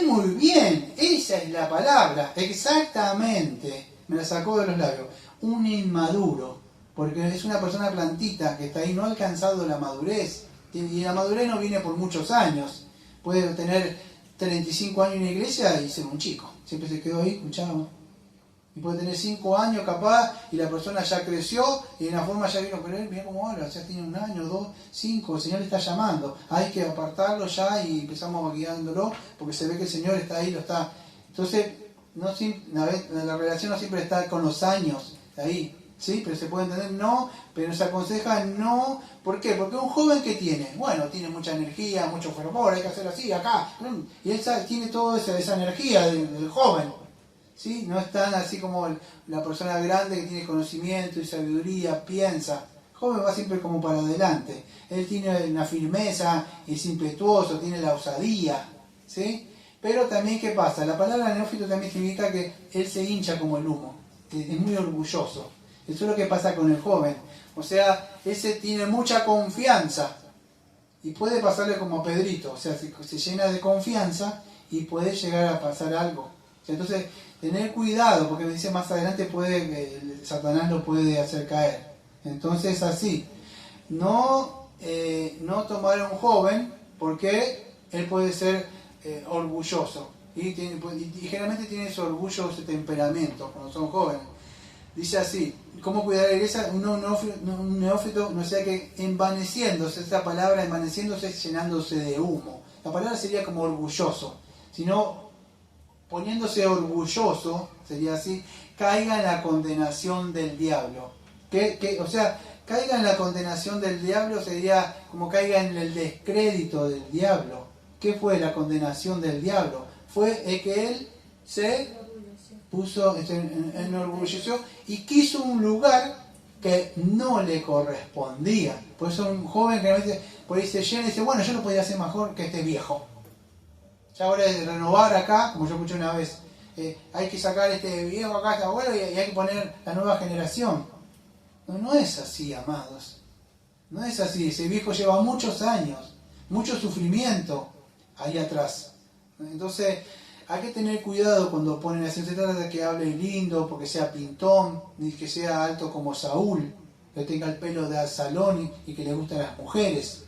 Muy bien, esa es la palabra, exactamente. Me la sacó de los labios. Un inmaduro, porque es una persona plantita que está ahí, no ha alcanzado la madurez. Y la madurez no viene por muchos años. Puede tener 35 años en la iglesia y ser un chico. Siempre se quedó ahí, escuchamos. Y puede tener 5 años capaz y la persona ya creció y de una forma ya vino con él, mira cómo habla, ya tiene 1 año, 2, 5, el Señor le está llamando. Hay que apartarlo ya y empezamos guiándolo porque se ve que el Señor está ahí, lo está. Entonces, la relación no siempre está con los años ahí, ¿sí? Pero se puede entender, no, pero se aconseja no. ¿Por qué? Porque un joven que tiene, bueno, tiene mucha energía, mucho fervor, hay que hacerlo así, acá. Y él tiene toda esa energía del joven. ¿Sí? No es tan así como la persona grande que tiene conocimiento y sabiduría, piensa. El joven va siempre como para adelante. Él tiene una firmeza, es impetuoso, tiene la osadía. ¿Sí? Pero también, ¿qué pasa? La palabra neófito también significa que él se hincha como el humo. Es muy orgulloso. Eso es lo que pasa con el joven. O sea, ese tiene mucha confianza. Y puede pasarle como a Pedrito. O sea, se llena de confianza y puede llegar a pasar algo. O sea, entonces, tener cuidado, porque me dice más adelante Satanás lo puede hacer caer. Entonces, así, no tomar a un joven porque él puede ser orgulloso. Y generalmente tiene ese orgullo, ese temperamento cuando son jóvenes. Dice así, ¿cómo cuidar a la iglesia? Un neófito, no sea que envaneciéndose, esta palabra envaneciéndose es llenándose de humo. La palabra sería como orgulloso, sino poniéndose orgulloso, sería así, caiga en la condenación del diablo. O sea, caiga en la condenación del diablo sería como caiga en el descrédito del diablo. ¿Qué fue la condenación del diablo? Fue que él se puso, enorgulleció y quiso un lugar que no le correspondía. Por eso un joven que por ahí se llena y dice, bueno, yo lo podía hacer mejor que este viejo. Ya ahora es renovar acá, como yo escuché una vez, hay que sacar este viejo acá, este abuelo, y hay que poner la nueva generación. No es así, amados. No es así. Ese viejo lleva muchos años, mucho sufrimiento ahí atrás. Entonces, hay que tener cuidado cuando ponen así. Se trata de que hable lindo, porque sea pintón, ni que sea alto como Saúl, que tenga el pelo de Absalón y que le gusten las mujeres.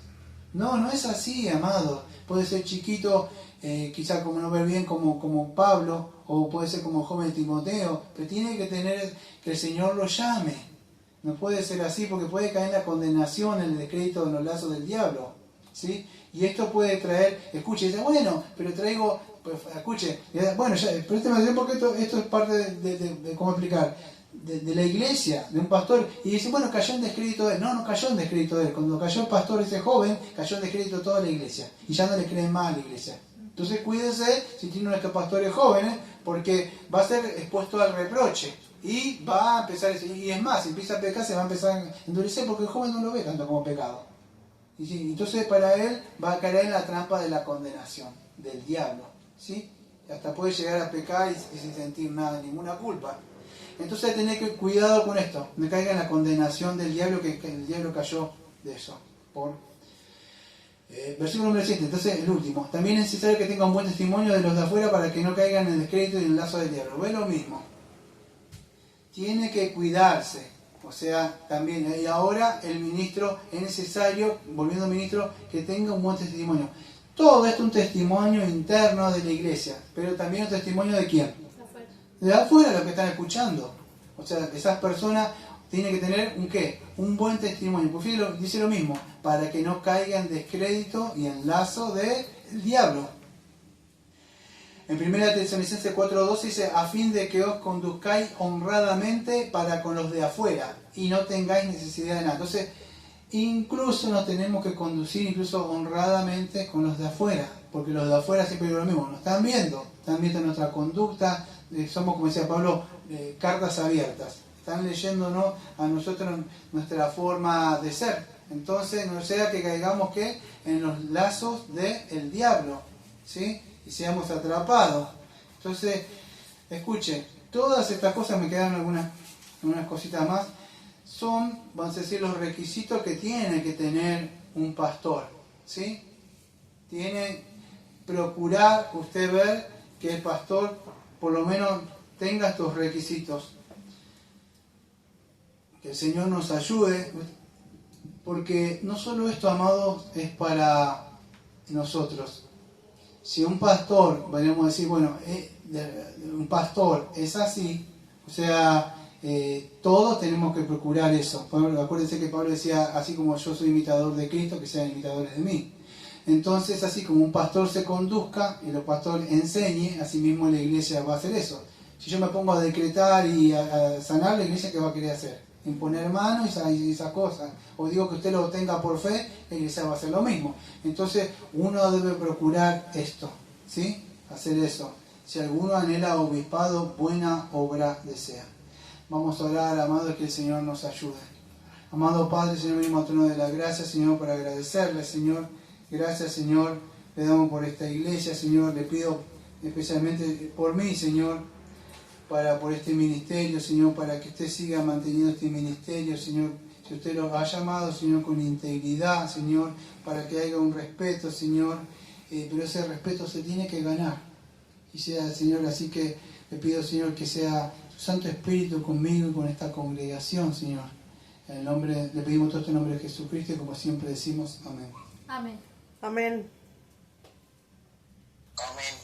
No es así, amado. Puede ser chiquito, quizá como no ver bien como Pablo, o puede ser como joven Timoteo, pero tiene que tener que el Señor lo llame. No puede ser así porque puede caer en la condenación, en el descrédito, en los lazos del diablo. ¿Sí? Y esto puede traer, escuche, dice, bueno, pero traigo, pues, escuche, bueno, ya, présteme atención porque esto es parte de cómo explicar, de la iglesia, de un pastor, y dice, bueno, cayó en descrédito de él. No cayó en descrédito de él. Cuando cayó el pastor ese joven, cayó en descrédito toda la iglesia, y ya no le creen más a la iglesia. Entonces cuídese si tiene uno de estos pastores jóvenes, porque va a ser expuesto al reproche, y va a empezar, y es más, si empieza a pecar, se va a empezar a endurecer, porque el joven no lo ve tanto como pecado. Y entonces para él va a caer en la trampa de la condenación del diablo, ¿sí? Hasta puede llegar a pecar y sin sentir nada, ninguna culpa. Entonces tener que cuidado con esto, no caiga en la condenación del diablo, que el diablo cayó de eso. Versículo número 7, entonces el último. También es necesario que tenga un buen testimonio de los de afuera para que no caigan en el descrédito y en el lazo del diablo. Ve lo mismo. Tiene que cuidarse. O sea, también, y ahora el ministro es necesario, volviendo ministro, que tenga un buen testimonio. Todo esto es un testimonio interno de la iglesia, pero también un testimonio de quién? De afuera, los que están escuchando. O sea, esas personas tienen que tener un ¿qué? Un buen testimonio. Pues dice lo mismo, para que no caiga en descrédito y en lazo del diablo. En 1 Tesalonicenses 4:12 dice, a fin de que os conduzcáis honradamente para con los de afuera y no tengáis necesidad de nada. Entonces, incluso nos tenemos que conducir incluso honradamente con los de afuera, porque los de afuera siempre digo lo mismo, nos están viendo nuestra conducta, somos, como decía Pablo, cartas abiertas, están leyéndonos a nosotros nuestra forma de ser. Entonces, no sea que caigamos que en los lazos del diablo, ¿sí? Y seamos atrapados. Entonces, escuche, todas estas cosas, me quedan algunas cositas más, son, vamos a decir, los requisitos que tiene que tener un pastor, ¿sí? Tiene procurar usted ver que el pastor por lo menos tenga estos requisitos. Que el Señor nos ayude, porque no solo esto, amados, es para nosotros. Si un pastor, podríamos decir, bueno, un pastor es así, o sea, todos tenemos que procurar eso. Acuérdense que Pablo decía, así como yo soy imitador de Cristo, que sean imitadores de mí. Entonces, así como un pastor se conduzca y el pastor enseñe, así mismo la iglesia va a hacer eso. Si yo me pongo a decretar y a sanar, la iglesia, ¿qué va a querer hacer? Imponer manos y esas cosas. O digo que usted lo tenga por fe, la iglesia va a hacer lo mismo. Entonces, uno debe procurar esto, ¿sí? Hacer eso. Si alguno anhela obispado, buena obra desea. Vamos a orar, amados, que el Señor nos ayude. Amado Padre, Señor, venimos a tu trono de la gracia, Señor, para agradecerle, Señor. Gracias, Señor, le damos por esta iglesia, Señor. Le pido especialmente por mí, Señor, por este ministerio, Señor, para que usted siga manteniendo este ministerio, Señor. Si usted lo ha llamado, Señor, con integridad, Señor, para que haya un respeto, Señor. Pero ese respeto se tiene que ganar. Y sea, Señor, así que le pido, Señor, que sea tu Santo Espíritu conmigo y con esta congregación, Señor. En el nombre, le pedimos todo esto en nombre de Jesucristo y como siempre decimos, amén. Amén. Amén. Amén.